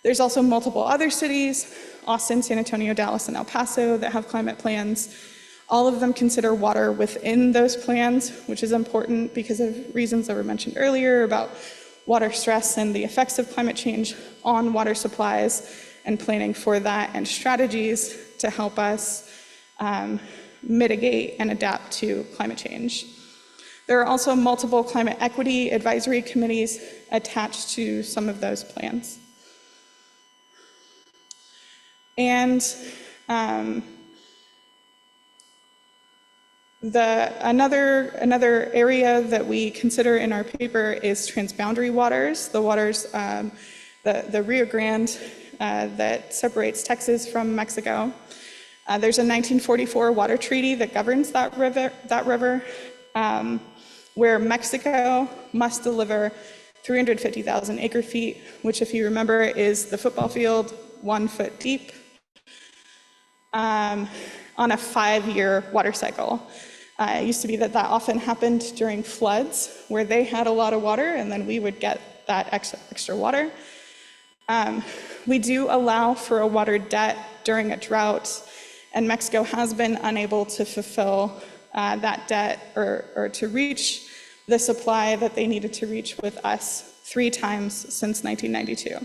There's also multiple other cities, Austin, San Antonio, Dallas, and El Paso, that have climate plans. All of them consider water within those plans, which is important because of reasons that were mentioned earlier about water stress and the effects of climate change on water supplies, and planning for that and strategies to help us mitigate and adapt to climate change. There are also multiple climate equity advisory committees attached to some of those plans. And another area that we consider in our paper is transboundary waters, the waters, the Rio Grande that separates Texas from Mexico. There's a 1944 water treaty that governs that river, where Mexico must deliver 350,000 acre feet, which, if you remember, is the football field 1 foot deep, on a 5-year water cycle. It used to be that often happened during floods, where they had a lot of water, and then we would get that extra water. We do allow for a water debt during a drought, and Mexico has been unable to fulfill that debt or to reach the supply that they needed to reach with us 3 times since 1992.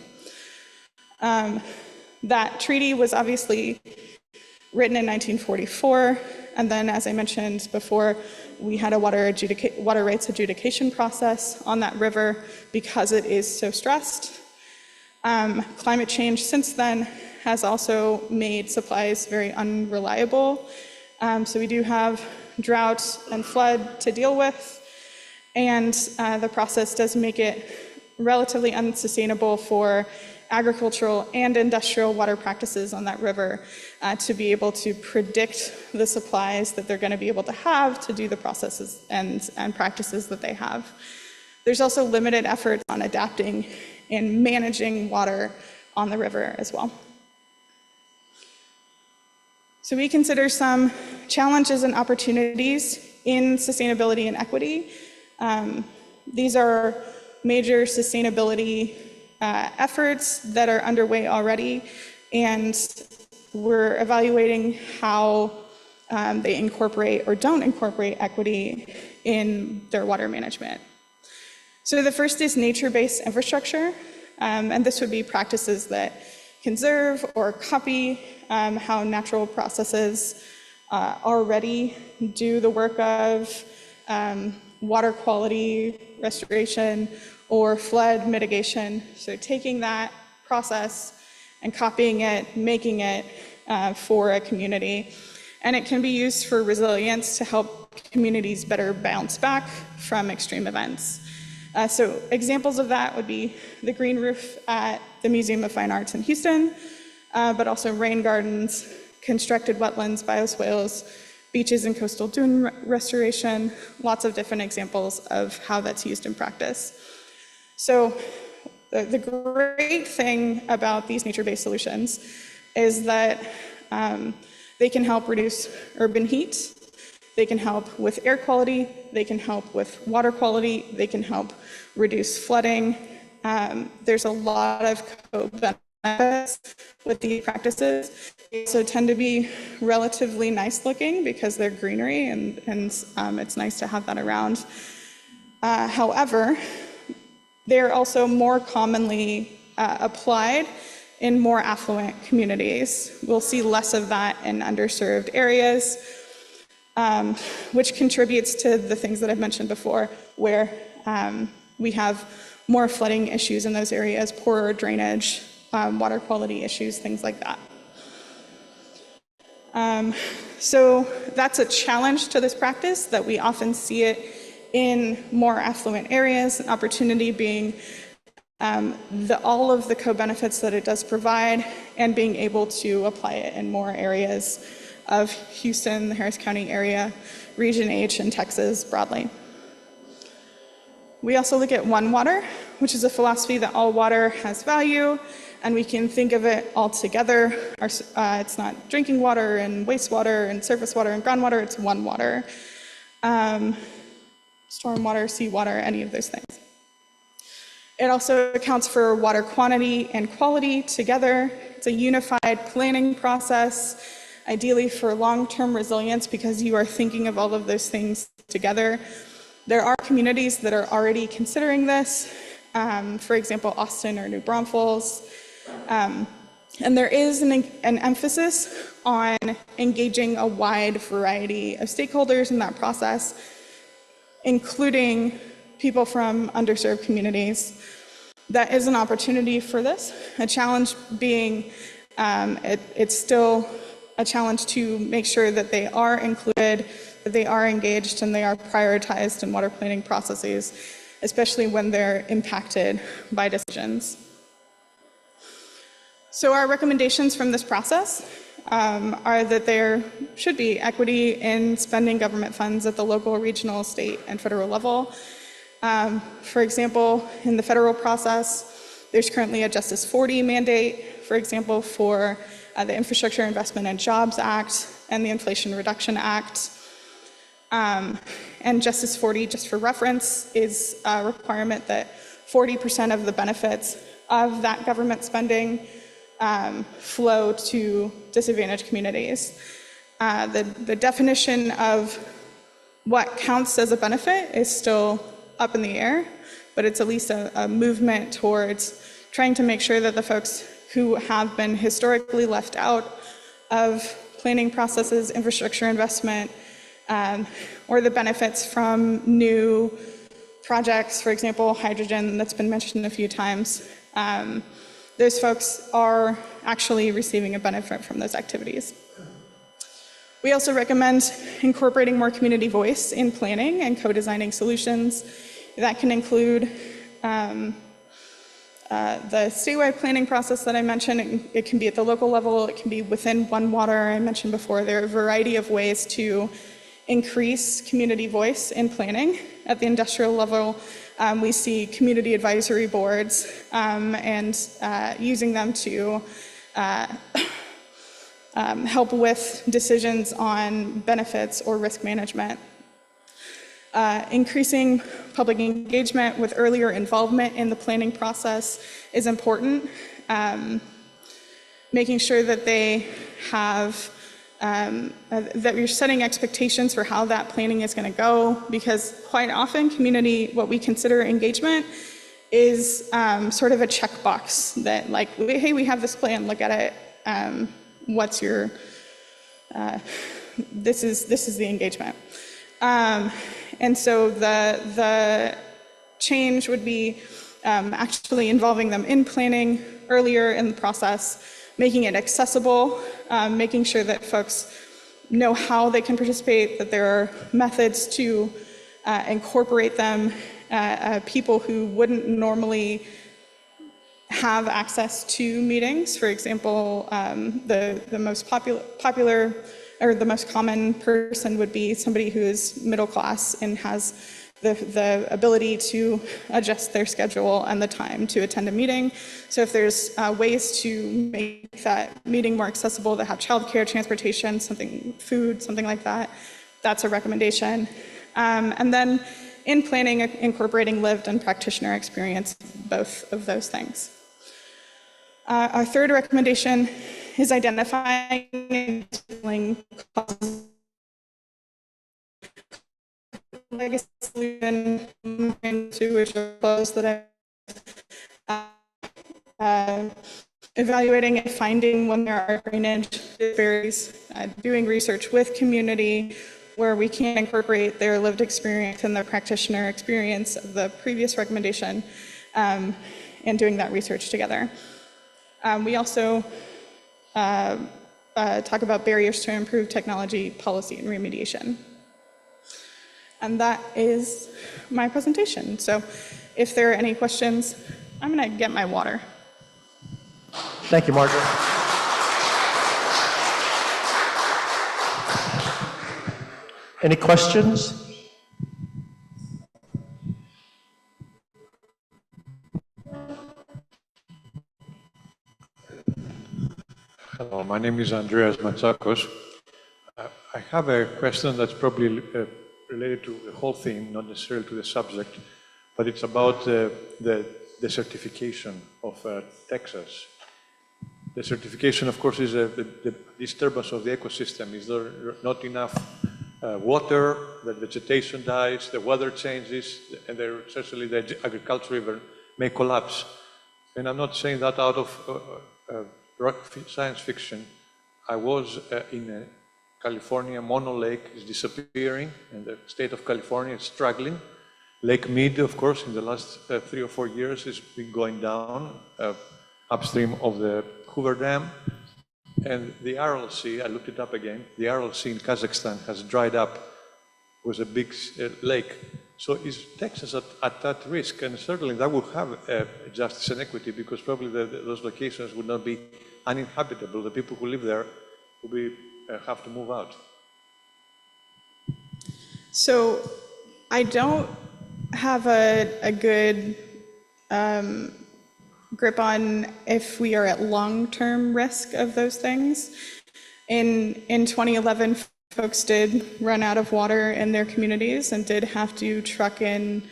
That treaty was obviously written in 1944, and then, as I mentioned before, we had a water rights adjudication process on that river because it is so stressed. Climate change since then has also made supplies very unreliable. So we do have drought and flood to deal with, and the process does make it relatively unsustainable for agricultural and industrial water practices on that river to be able to predict the supplies that they're going to be able to have to do the processes and practices that they have. There's also limited efforts on adapting and managing water on the river as well. So we consider some challenges and opportunities in sustainability and equity. These are major sustainability efforts that are underway already, and we're evaluating how they incorporate or don't incorporate equity in their water management. So the first is nature-based infrastructure, and this would be practices that conserve or copy how natural processes already do the work of water quality restoration or flood mitigation. So taking that process and copying it, making it for a community. And it can be used for resilience to help communities better bounce back from extreme events. So examples of that would be the green roof at the Museum of Fine Arts in Houston, but also rain gardens, constructed wetlands, bioswales, beaches and coastal dune restoration, lots of different examples of how that's used in practice. So the great thing about these nature-based solutions is that they can help reduce urban heat, they can help with air quality, they can help with water quality, they can help reduce flooding. There's a lot of co-benefits with these practices. They also tend to be relatively nice looking because they're greenery and it's nice to have that around. However, they're also more commonly applied in more affluent communities. We'll see less of that in underserved areas, which contributes to the things that I've mentioned before, where we have more flooding issues in those areas, poorer drainage, water quality issues, things like that. So that's a challenge to this practice, that we often see it in more affluent areas, an opportunity being all of the co-benefits that it does provide and being able to apply it in more areas of Houston, the Harris County area, Region H, and Texas broadly. We also look at One Water, which is a philosophy that all water has value, and we can think of it all together. It's not drinking water and wastewater and surface water and groundwater, it's one water. Stormwater, seawater, any of those things. It also accounts for water quantity and quality together. It's a unified planning process, ideally for long-term resilience, because you are thinking of all of those things together. There are communities that are already considering this, for example, Austin or New Braunfels. And there is an emphasis on engaging a wide variety of stakeholders in that process, including people from underserved communities. That is an opportunity for this. A challenge being, it's still a challenge to make sure that they are included, that they are engaged, and they are prioritized in water planning processes, especially when they're impacted by decisions. So our recommendations from this process are that there should be equity in spending government funds at the local, regional, state, and federal level. For example, in the federal process, there's currently a Justice 40 mandate, for example, for the Infrastructure Investment and Jobs Act and the Inflation Reduction Act. And Justice 40, just for reference, is a requirement that 40% of the benefits of that government spending flow to disadvantaged communities. The definition of what counts as a benefit is still up in the air, but it's at least a movement towards trying to make sure that the folks who have been historically left out of planning processes, infrastructure investment, or the benefits from new projects, for example, hydrogen that's been mentioned a few times, those folks are actually receiving a benefit from those activities. We also recommend incorporating more community voice in planning and co-designing solutions. That can include the statewide planning process that I mentioned, it can be at the local level, it can be within One Water, I mentioned before. There are a variety of ways to increase community voice in planning. At the industrial level, we see community advisory boards and using them to help with decisions on benefits or risk management. Increasing public engagement with earlier involvement in the planning process is important. Making sure that they have, that you're setting expectations for how that planning is going to go, because quite often community, what we consider engagement, is sort of a checkbox that like, hey, we have this plan, look at it. What's your, this is the engagement. And so the change would be actually involving them in planning earlier in the process, making it accessible, making sure that folks know how they can participate, that there are methods to incorporate them, people who wouldn't normally have access to meetings. For example, the most popular or the most common person would be somebody who is middle class and has the ability to adjust their schedule and the time to attend a meeting. So if there's ways to make that meeting more accessible, that have childcare, transportation, food, something like that, that's a recommendation. And then in planning, incorporating lived and practitioner experience, both of those things. Our third recommendation is identifying and dealing causes legacy solution to which are close that evaluating and finding when there are drainage disparities, doing research with community where we can incorporate their lived experience and their practitioner experience of the previous recommendation, and doing that research together. We also talk about barriers to improve technology, policy, and remediation. And that is my presentation. So if there are any questions, I'm going to get my water. Thank you, Margaret. Any questions? Hello, my name is Andreas Matsakos. I have a question that's probably related to the whole thing, not necessarily to the subject, but it's about the certification of Texas. The certification, of course, is the disturbance of the ecosystem. Is there not enough water, the vegetation dies, the weather changes, and essentially the agriculture even may collapse. And I'm not saying that out of science fiction. I was in California. Mono Lake is disappearing, and the state of California is struggling. Lake Mead, of course, in the last 3 or 4 years has been going down upstream of the Hoover Dam. And the RLC, I looked it up again, the RLC in Kazakhstan has dried up. It was a big lake. So is Texas at that risk? And certainly that would have justice and equity, because probably those locations would not be uninhabitable. The people who live there will have to move out. So I don't have a good grip on if we are at long-term risk of those things. In 2011, folks did run out of water in their communities and did have to truck in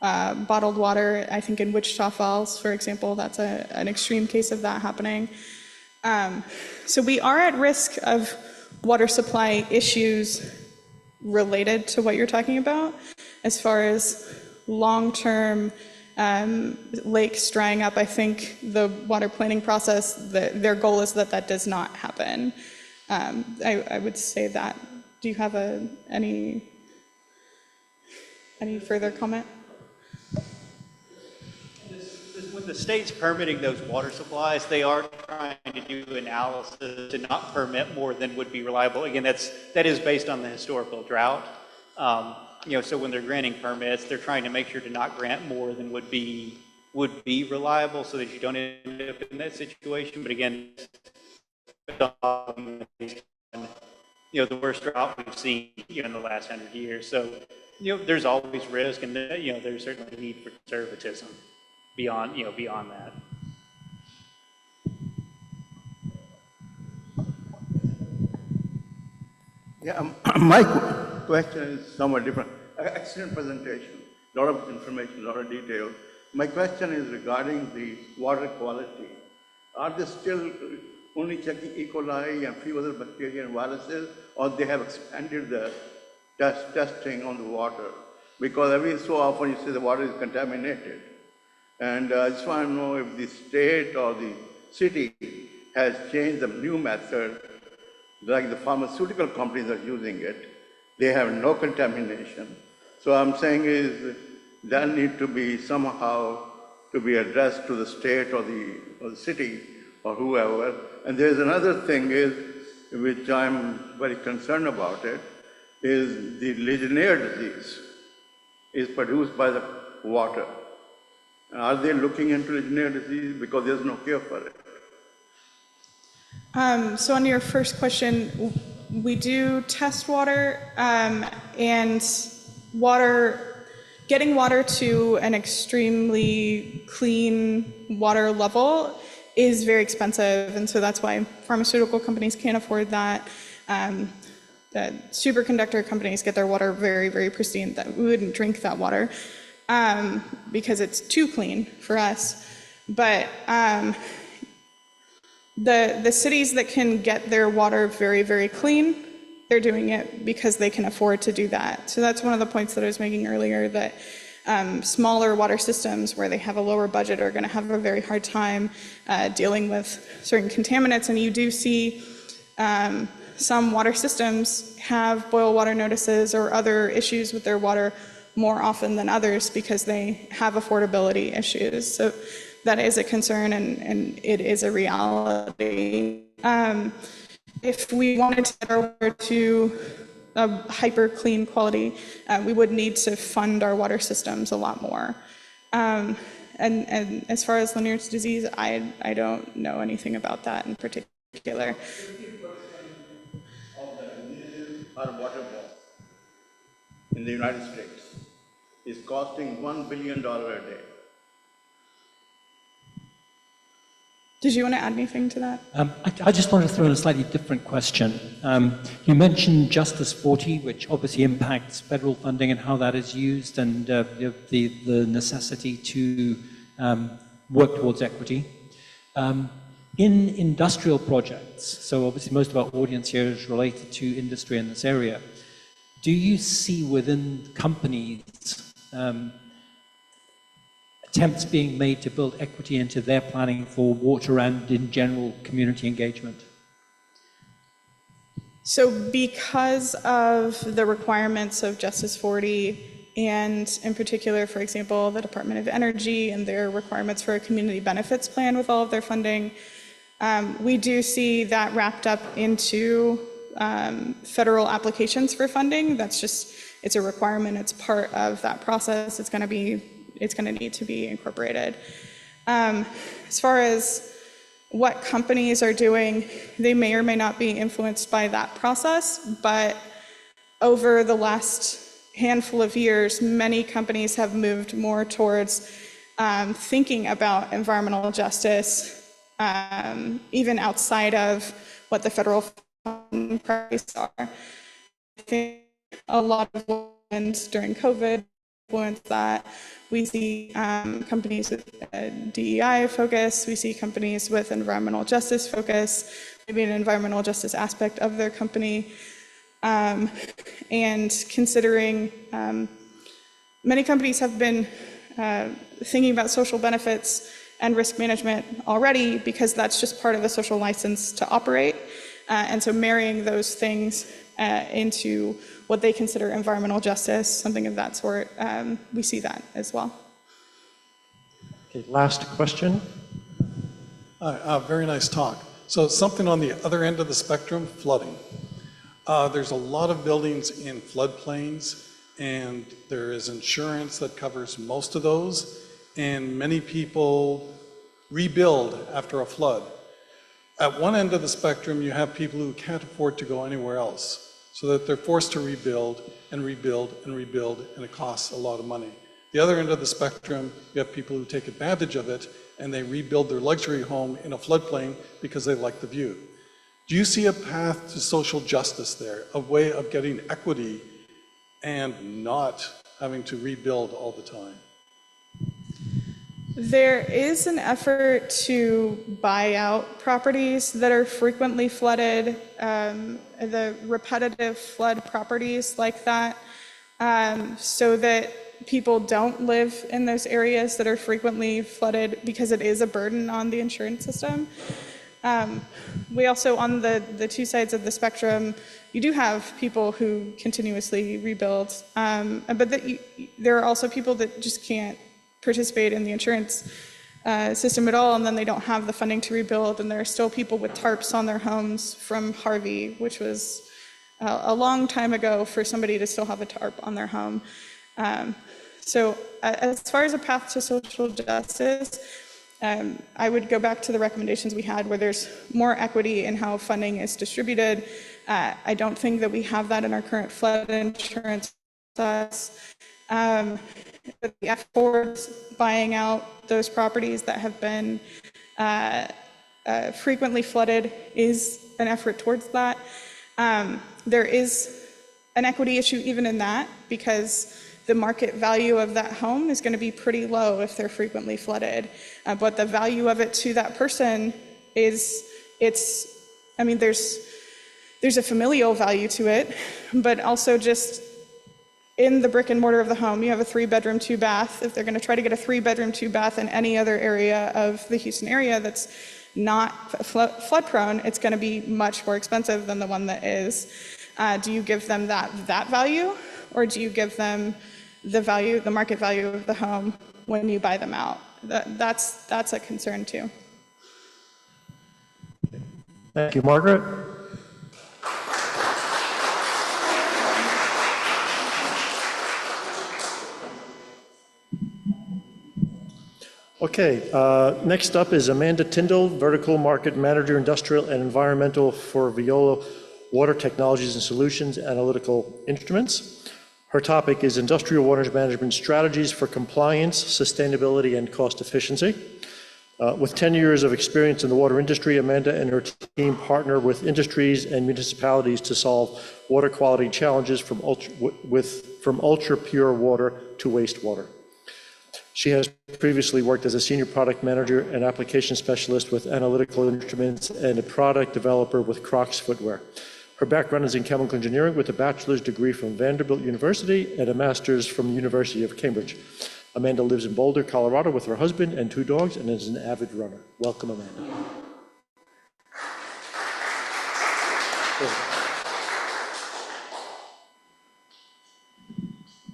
bottled water. I think in Wichita Falls, for example, that's an extreme case of that happening. So we are at risk of water supply issues related to what you're talking about. As far as long-term lakes drying up, I think the water planning process, their goal is that does not happen. I would say that. Do you have any further comment? When the state's permitting those water supplies, they are trying to do analysis to not permit more than would be reliable. Again, that is based on the historical drought. So when they're granting permits, they're trying to make sure to not grant more than would be would be reliable so that you don't end up in that situation. But again, the worst drought we've seen in the last 100 years. So, there's always risk, and there's certainly a need for conservatism beyond that. Yeah, my question is somewhat different. Excellent presentation, a lot of information, a lot of detail. My question is regarding the water quality. Are they still only checking E. coli and few other bacteria and viruses, or they have expanded the testing on the water? Because every so often you say the water is contaminated. And I just want to know if the state or the city has changed the new method, like the pharmaceutical companies are using it. They have no contamination. So I'm saying is that need to be somehow to be addressed to the state or the city or whoever. And there's another thing is, which I'm very concerned about it, is the Legionnaire disease is produced by the water. Are they looking into Legionnaire disease because there's no cure for it? So on your first question, we do test water, and getting water to an extremely clean water level is very expensive, and so that's why pharmaceutical companies can't afford that. That superconductor companies get their water very, very pristine. That we wouldn't drink that water because it's too clean for us. But the cities that can get their water very, very clean, they're doing it because they can afford to do that. So that's one of the points that I was making earlier, that smaller water systems where they have a lower budget are going to have a very hard time dealing with certain contaminants. And you do see some water systems have boil water notices or other issues with their water more often than others because they have affordability issues. So that is a concern, and it is a reality. If we wanted to get our water to a hyper clean quality, we would need to fund our water systems a lot more. And as far as Legionnaire's disease, I don't know anything about that in particular. 50% of the initiatives are waterborne in the United States. It's costing $1 billion a day. Did you want to add anything to that? I just wanted to throw in a slightly different question. You mentioned Justice 40, which obviously impacts federal funding and how that is used, and the necessity to work towards equity. In industrial projects, so obviously most of our audience here is related to industry in this area, do you see within companies attempts being made to build equity into their planning for water and in general community engagement? So because of the requirements of Justice 40, and in particular, for example, the Department of Energy and their requirements for a community benefits plan with all of their funding, we do see that wrapped up into federal applications for funding. That's just, it's a requirement, it's part of that process. It's going to need to be incorporated. As far as what companies are doing, they may or may not be influenced by that process, but over the last handful of years, many companies have moved more towards thinking about environmental justice, even outside of what the federal funding priorities are. I think a lot of what happened during COVID influenced that. We see companies with a DEI focus, we see companies with environmental justice focus, maybe an environmental justice aspect of their company, and considering, many companies have been thinking about social benefits and risk management already because that's just part of the social license to operate. And so marrying those things into what they consider environmental justice, something of that sort, we see that as well. Okay, last question. Very nice talk. So something on the other end of the spectrum, flooding. There's a lot of buildings in floodplains, and there is insurance that covers most of those. and many people rebuild after a flood. At one end of the spectrum, you have people who can't afford to go anywhere else, so that they're forced to rebuild and rebuild and rebuild, and it costs a lot of money. The other end of the spectrum, you have people who take advantage of it, and they rebuild their luxury home in a floodplain because they like the view. Do you see a path to social justice there, a way of getting equity and not having to rebuild all the time? There is an effort to buy out properties that are frequently flooded, the repetitive flood properties like that, so that people don't live in those areas that are frequently flooded, because it is a burden on the insurance system. We also, on the two sides of the spectrum, you do have people who continuously rebuild, but there are also people that just can't participate in the insurance system at all, and then they don't have the funding to rebuild, and there are still people with tarps on their homes from Harvey, which was a long time ago for somebody to still have a tarp on their home. So as far as a path to social justice, I would go back to the recommendations we had where there's more equity in how funding is distributed. I don't think that we have that in our current flood insurance process. But the effort towards buying out those properties that have been frequently flooded is an effort towards that. There is an equity issue even in that, because the market value of that home is going to be pretty low if they're frequently flooded. But the value of it to that person is, I mean, there's a familial value to it, but also just in the brick and mortar of the home, you have a 3-bedroom, 2-bath. If they're going to try to get a 3-bedroom, 2-bath in any other area of the Houston area that's not flood prone, it's going to be much more expensive than the one that is. Do you give them that value, or do you give them the market value of the home when you buy them out? That's a concern too. Thank you, Margaret. Okay, next up is Amanda Tyndall, Vertical Market Manager, Industrial and Environmental for Veolia Water Technologies and Solutions, Analytical Instruments. Her topic is Industrial Water Management Strategies for Compliance, Sustainability, and Cost Efficiency. With 10 years of experience in the water industry, Amanda and her team partner with industries and municipalities to solve water quality challenges from ultra pure water to wastewater. She has previously worked as a senior product manager and application specialist with Analytical Instruments and a product developer with Crocs Footwear. Her background is in chemical engineering with a bachelor's degree from Vanderbilt University and a master's from the University of Cambridge. Amanda lives in Boulder, Colorado with her husband and 2 dogs and is an avid runner. Welcome, Amanda.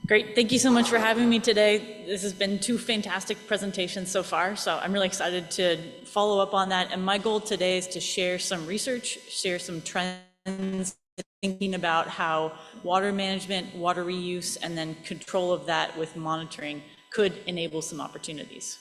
Great, thank you so much for having me today. This has been 2 fantastic presentations so far, so I'm really excited to follow up on that. And my goal today is to share some research, share some trends, thinking about how water management, water reuse, and then control of that with monitoring could enable some opportunities.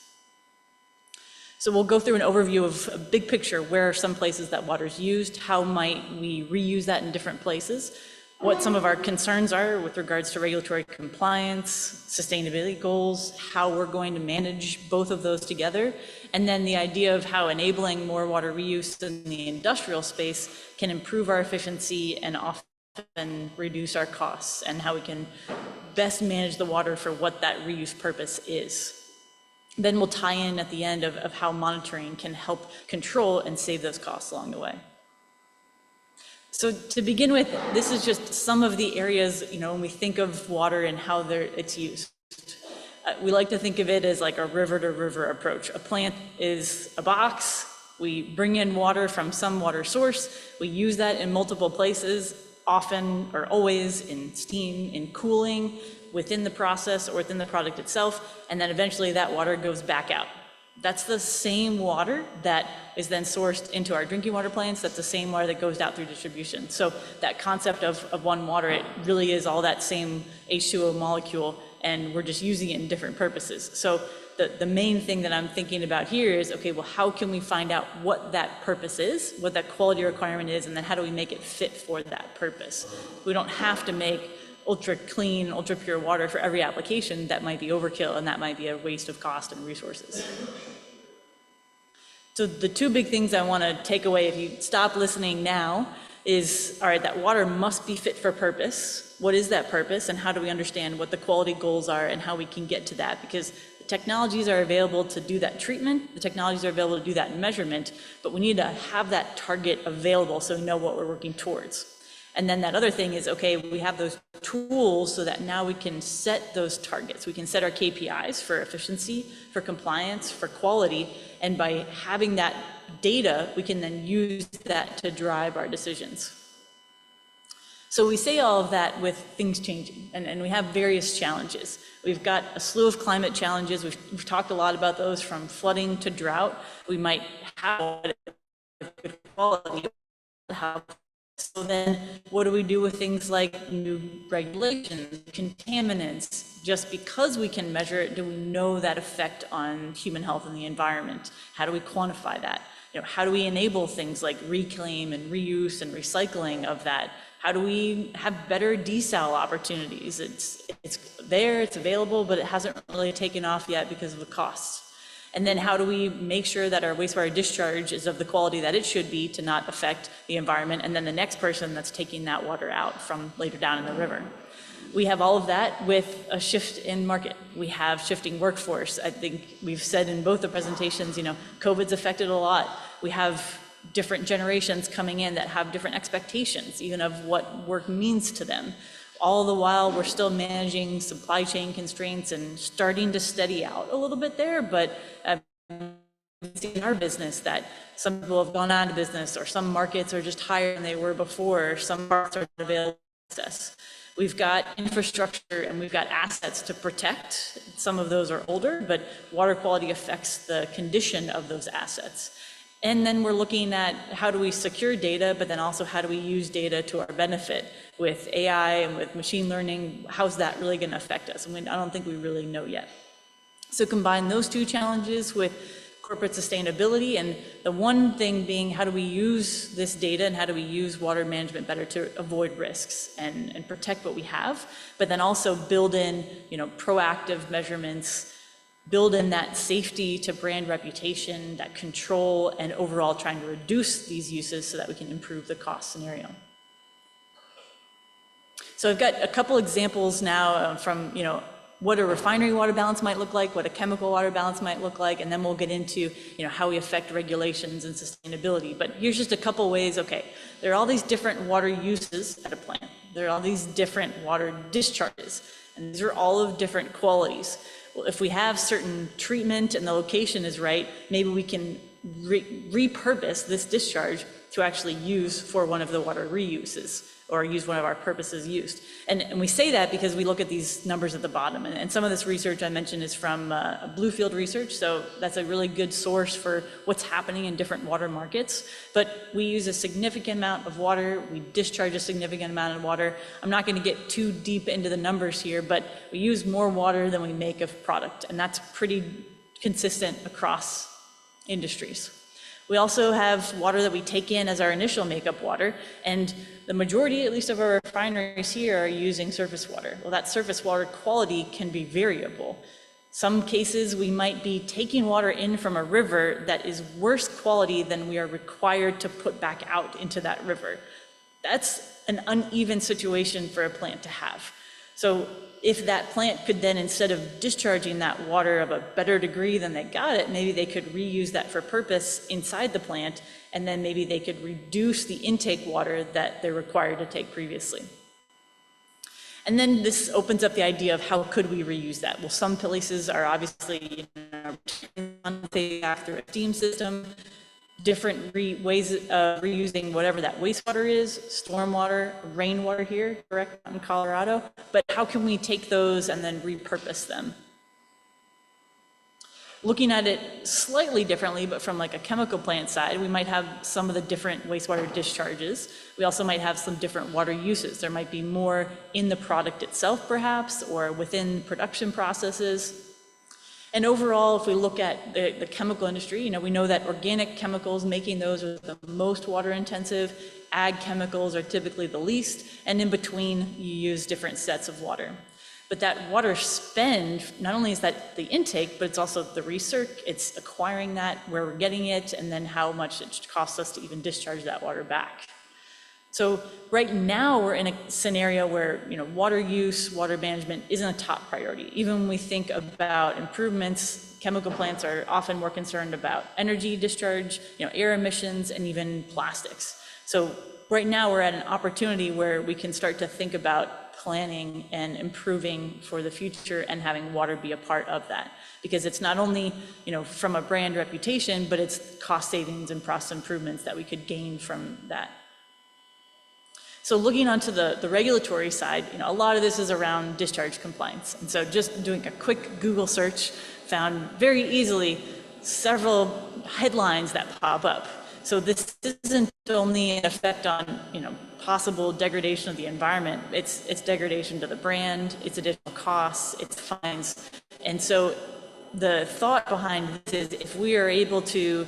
So we'll go through an overview of a big picture. Where are some places that water is used? How might we reuse that in different places? What some of our concerns are with regards to regulatory compliance, sustainability goals, how we're going to manage both of those together, and then the idea of how enabling more water reuse in the industrial space can improve our efficiency and often reduce our costs, and how we can best manage the water for what that reuse purpose is. Then we'll tie in at the end of how monitoring can help control and save those costs along the way. So to begin with, this is just some of the areas, when we think of water and how it's used. We like to think of it as like a river-to-river approach. A plant is a box. We bring in water from some water source. We use that in multiple places, often or always in steam, in cooling, within the process or within the product itself, and then eventually that water goes back out. That's the same water that is then sourced into our drinking water plants. That's the same water that goes out through distribution. So that concept of one water, it really is all that same H2O molecule, and we're just using it in different purposes. So the main thing that I'm thinking about here is, okay, well, how can we find out what that purpose is, what that quality requirement is, and then how do we make it fit for that purpose? We don't have to make ultra clean, ultra pure water for every application. That might be overkill, and that might be a waste of cost and resources. So the two big things I want to take away, if you stop listening now, is, all right, that water must be fit for purpose. What is that purpose, and how do we understand what the quality goals are and how we can get to that? Because the technologies are available to do that treatment, the technologies are available to do that measurement, but we need to have that target available so we know what we're working towards. And then that other thing is, okay, we have those tools so that now we can set those targets. We can set our KPIs for efficiency, for compliance, for quality, and by having that data, we can then use that to drive our decisions. So we say all of that with things changing, and we have various challenges. We've got a slew of climate challenges. We've talked a lot about those, from flooding to drought. We might have good quality. So then what do we do with things like new regulations, contaminants? Just because we can measure it, do we know that effect on human health and the environment? How do we quantify that? How do we enable things like reclaim and reuse and recycling of that? How do we have better desal opportunities? It's there, it's available, but it hasn't really taken off yet because of the costs. And then how do we make sure that our wastewater discharge is of the quality that it should be to not affect the environment, and then the next person that's taking that water out from later down in the river? We have all of that with a shift in market. We have shifting workforce. I think we've said in both the presentations, COVID's affected a lot. We have different generations coming in that have different expectations, even of what work means to them. All the while, we're still managing supply chain constraints and starting to steady out a little bit there, but in our business that some people have gone out of business, or some markets are just higher than they were before, or some parts are available to access. We've got infrastructure and we've got assets to protect. Some of those are older, but water quality affects the condition of those assets. And then we're looking at how do we secure data, but then also how do we use data to our benefit with AI and with machine learning. How's that really going to affect us? I mean, I don't think we really know yet. So combine those two challenges with corporate sustainability, and the one thing being, how do we use this data and how do we use water management better to avoid risks and protect what we have, but then also build in, proactive measurements, build in that safety to brand reputation, that control, and overall trying to reduce these uses so that we can improve the cost scenario. So I've got a couple examples now from, what a refinery water balance might look like, what a chemical water balance might look like, and then we'll get into, how we affect regulations and sustainability. But here's just a couple ways. Okay, there are all these different water uses at a plant. There are all these different water discharges, and these are all of different qualities. Well, if we have certain treatment and the location is right, maybe we can repurpose this discharge to actually use for one of the water reuses, or use one of our purposes used. And we say that because we look at these numbers at the bottom. And some of this research I mentioned is from Bluefield Research, so that's a really good source for what's happening in different water markets. But we use a significant amount of water, we discharge a significant amount of water. I'm not going to get too deep into the numbers here, but we use more water than we make of product, and that's pretty consistent across industries. We also have water that we take in as our initial makeup water, and the majority, at least of our refineries here, are using surface water. Well, that surface water quality can be variable. Some cases we might be taking water in from a river that is worse quality than we are required to put back out into that river. That's an uneven situation for a plant to have. So if that plant could then, instead of discharging that water of a better degree than they got it, maybe they could reuse that for purpose inside the plant, and then maybe they could reduce the intake water that they're required to take previously. And then this opens up the idea of how could we reuse that? Well, some places are obviously through a steam system, different ways of reusing whatever that wastewater is, stormwater, rainwater here, correct, in Colorado, but how can we take those and then repurpose them? Looking at it slightly differently, but from like a chemical plant side, we might have some of the different wastewater discharges. We also might have some different water uses. There might be more in the product itself, perhaps, or within production processes. And overall, if we look at the chemical industry, we know that organic chemicals, making those are the most water intensive, ag chemicals are typically the least, and in between, you use different sets of water. But that water spend, not only is that the intake, but it's also the research, it's acquiring that, where we're getting it, and then how much it costs us to even discharge that water back. So right now we're in a scenario where water use, water management isn't a top priority. Even when we think about improvements, chemical plants are often more concerned about energy discharge, air emissions, and even plastics. So right now we're at an opportunity where we can start to think about planning and improving for the future and having water be a part of that. Because it's not only from a brand reputation, but it's cost savings and process improvements that we could gain from that. So looking onto the regulatory side, a lot of this is around discharge compliance. And so just doing a quick Google search found very easily several headlines that pop up. So this isn't only an effect on, possible degradation of the environment, it's degradation to the brand, it's additional costs, it's fines. And so the thought behind this is if we are able to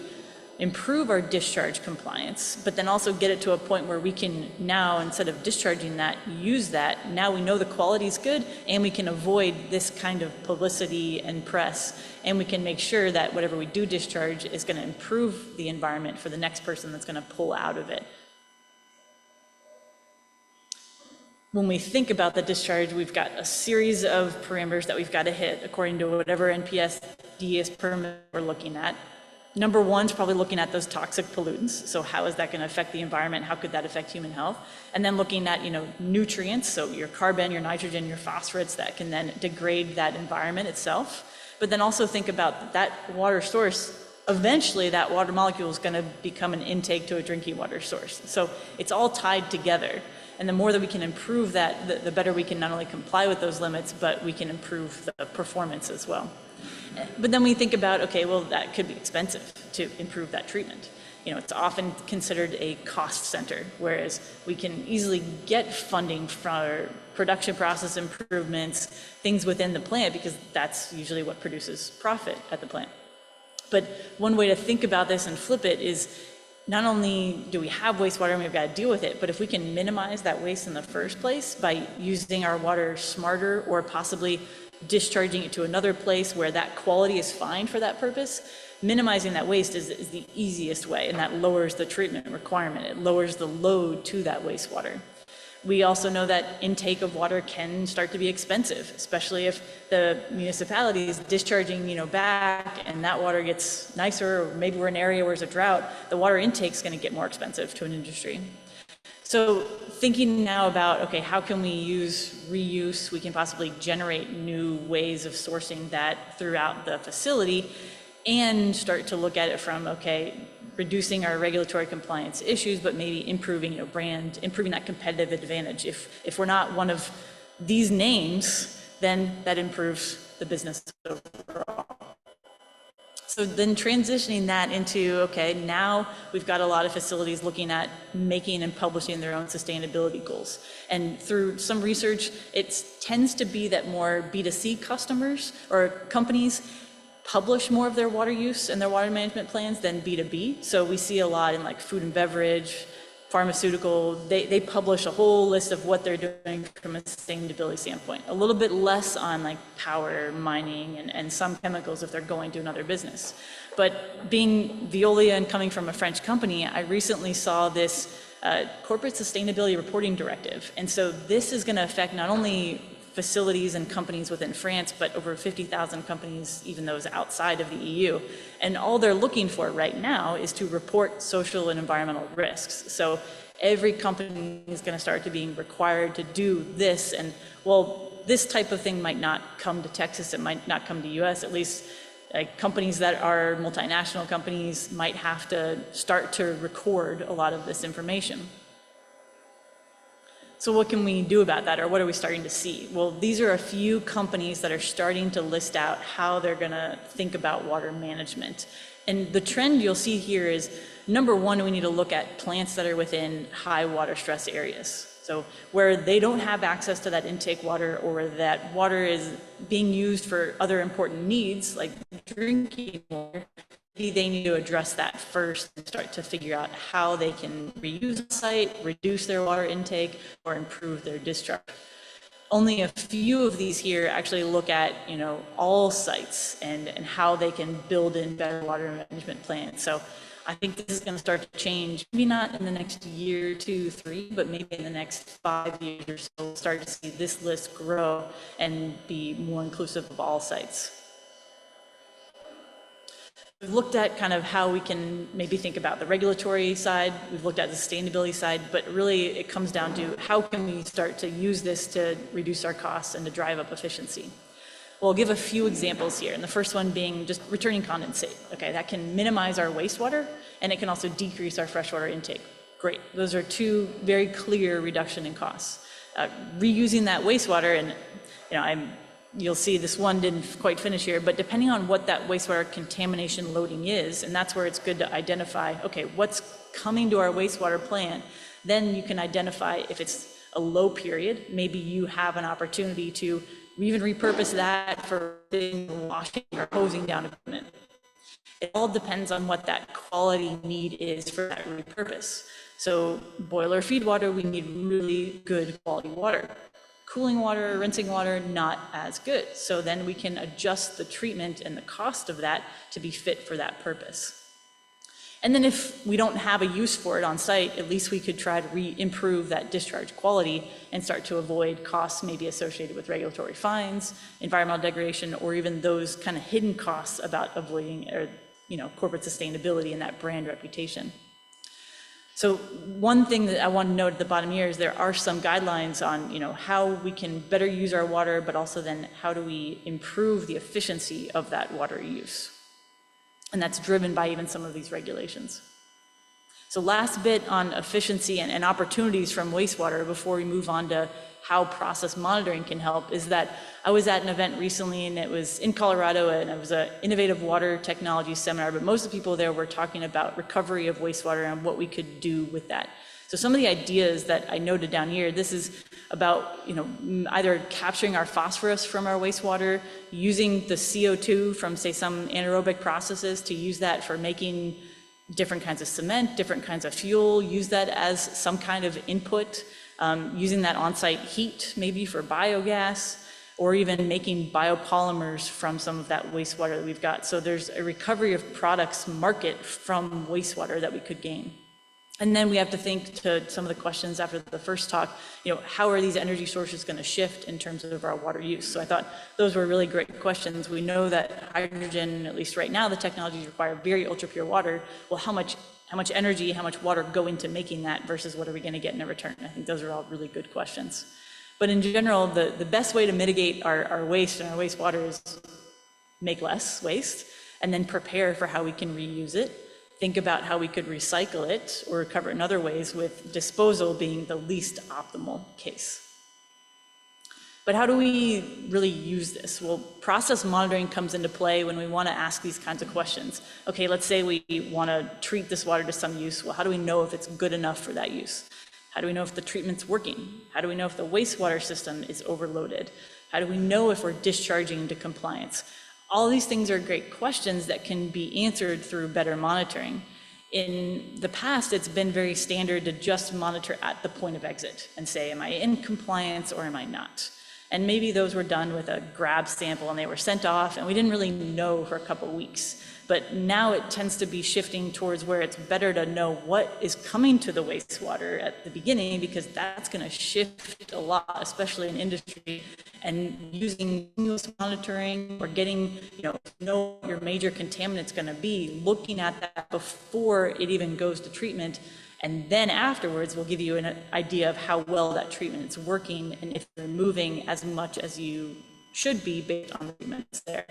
improve our discharge compliance, but then also get it to a point where we can now, instead of discharging that, use that. Now we know the quality is good, and we can avoid this kind of publicity and press, and we can make sure that whatever we do discharge is going to improve the environment for the next person that's going to pull out of it. When we think about the discharge, we've got a series of parameters that we've got to hit according to whatever NPS DES permit we're looking at. Number one is probably looking at those toxic pollutants. So how is that going to affect the environment? How could that affect human health? And then looking at, nutrients, so your carbon, your nitrogen, your phosphorates that can then degrade that environment itself. But then also think about that water source. Eventually, that water molecule is going to become an intake to a drinking water source. So it's all tied together. And the more that we can improve that, the better we can not only comply with those limits, but we can improve the performance as well. But then we think about, okay, well, that could be expensive to improve that treatment. It's often considered a cost center, whereas we can easily get funding for production process improvements, things within the plant, because that's usually what produces profit at the plant. But one way to think about this and flip it is not only do we have wastewater and we've got to deal with it, but if we can minimize that waste in the first place by using our water smarter or possibly discharging it to another place where that quality is fine for that purpose, minimizing that waste is the easiest way, and that lowers the treatment requirement. It lowers the load to that wastewater. We also know that intake of water can start to be expensive, especially if the municipality is discharging, back, and that water gets nicer, or maybe we're in an area where there's a drought, the water intake is going to get more expensive to an industry. So thinking now about, okay, how can we use reuse? We can possibly generate new ways of sourcing that throughout the facility and start to look at it from, okay, reducing our regulatory compliance issues, but maybe improving, brand, improving that competitive advantage. If we're not one of these names, then that improves the business overall. So then transitioning that into, okay, now we've got a lot of facilities looking at making and publishing their own sustainability goals. And through some research, it tends to be that more B2C customers or companies publish more of their water use and their water management plans than B2B. So we see a lot in like food and beverage, pharmaceutical, they publish a whole list of what they're doing from a sustainability standpoint. A little bit less on like power, mining, and some chemicals if they're going to another business. But being Veolia and coming from a French company, I recently saw this corporate sustainability reporting directive. And so this is going to affect not only facilities and companies within France, but over 50,000 companies, even those outside of the EU. And all they're looking for right now is to report social and environmental risks. So every company is going to start to being required to do this. And well, this type of thing might not come to Texas, it might not come to US, at least companies that are multinational companies might have to start to record a lot of this information. So what can we do about that, or what are we starting to see? Well, these are a few companies that are starting to list out how they're going to think about water management. And the trend you'll see here is, number one, we need to look at plants that are within high water stress areas. So where they don't have access to that intake water, or that water is being used for other important needs like drinking water, maybe they need to address that first and start to figure out how they can reuse the site, reduce their water intake, or improve their discharge. Only a few of these here actually look at, all sites and how they can build in better water management plans. So I think this is going to start to change, maybe not in the next year, 2, 3, but maybe in the next 5 years or so, we'll start to see this list grow and be more inclusive of all sites. We've looked at kind of how we can maybe think about the regulatory side. We've looked at the sustainability side, but really it comes down to how can we start to use this to reduce our costs and to drive up efficiency. Well, I'll give a few examples here, and the first one being just returning condensate. Okay, that can minimize our wastewater, and it can also decrease our freshwater intake. Great, those are two very clear reduction in costs. Reusing that wastewater, and you'll see this one didn't quite finish here, but depending on what that wastewater contamination loading is, and that's where it's good to identify, okay, what's coming to our wastewater plant, then you can identify if it's a low period, maybe you have an opportunity to even repurpose that for washing or hosing down equipment. It all depends on what that quality need is for that repurpose. So boiler feed water, we need really good quality water. Cooling water, rinsing water, not as good. So then we can adjust the treatment and the cost of that to be fit for that purpose. And then if we don't have a use for it on site, at least we could try to improve that discharge quality and start to avoid costs maybe associated with regulatory fines, environmental degradation, or even those kind of hidden costs about avoiding corporate sustainability and that brand reputation. So one thing that I want to note at the bottom here is there are some guidelines on how we can better use our water, but also then how do we improve the efficiency of that water use. And that's driven by even some of these regulations. So last bit on efficiency and opportunities from wastewater before we move on to how process monitoring can help is that I was at an event recently, and it was in Colorado, and it was an innovative water technology seminar, but most of the people there were talking about recovery of wastewater and what we could do with that. So some of the ideas that I noted down here, this is about either capturing our phosphorus from our wastewater, using the CO2 from, say, some anaerobic processes to use that for making different kinds of cement, different kinds of fuel, use that as some kind of input, using that on-site heat maybe for biogas, or even making biopolymers from some of that wastewater that we've got. So there's a recovery of products market from wastewater that we could gain. And then we have to think to some of the questions after the first talk, how are these energy sources going to shift in terms of our water use? So I thought those were really great questions. We know that hydrogen, at least right now, the technologies require very ultra pure water. Well, how much energy, how much water go into making that versus what are we going to get in return? I think those are all really good questions. But in general, the best way to mitigate our waste and our wastewater is make less waste and then prepare for how we can reuse it. Think about how we could recycle it or recover it in other ways, with disposal being the least optimal case. But how do we really use this? Well, process monitoring comes into play when we want to ask these kinds of questions. Okay, let's say we want to treat this water to some use. Well, how do we know if it's good enough for that use? How do we know if the treatment's working? How do we know if the wastewater system is overloaded? How do we know if we're discharging into compliance? All these things are great questions that can be answered through better monitoring. In the past, it's been very standard to just monitor at the point of exit and say, am I in compliance or am I not? And maybe those were done with a grab sample and they were sent off and we didn't really know for a couple of weeks. But now it tends to be shifting towards where it's better to know what is coming to the wastewater at the beginning, because that's going to shift a lot, especially in industry. And using continuous monitoring or getting, know what your major contaminant's going to be, looking at that before it even goes to treatment. And then afterwards, we'll give you an idea of how well that treatment is working and if you're moving as much as you should be based on the treatment that's there.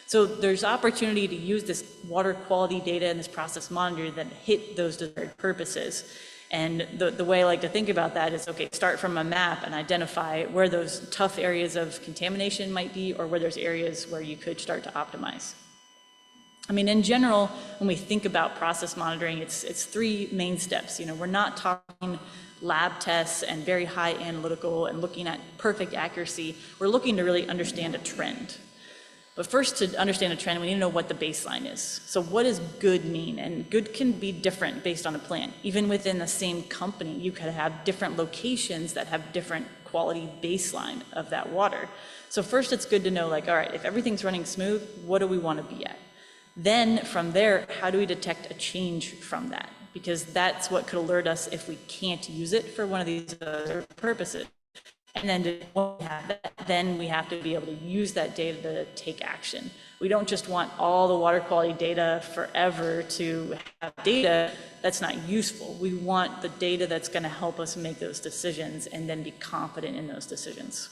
So there's opportunity to use this water quality data and this process monitor that hit those desired purposes. And the way I like to think about that is, okay, start from a map and identify where those tough areas of contamination might be or where there's areas where you could start to optimize. I mean, in general, when we think about process monitoring, it's three main steps. You know, we're not talking lab tests and very high analytical and looking at perfect accuracy. We're looking to really understand a trend. But first, to understand a trend, we need to know what the baseline is. So what does good mean? And good can be different based on a plant. Even within the same company, you could have different locations that have different quality baseline of that water. So first, it's good to know, like, all right, if everything's running smooth, what do we want to be at? Then from there, how do we detect a change from that? Because that's what could alert us if we can't use it for one of these other purposes. And then when we have that, then we have to be able to use that data to take action. We don't just want all the water quality data forever to have data that's not useful. We want the data that's going to help us make those decisions and then be confident in those decisions.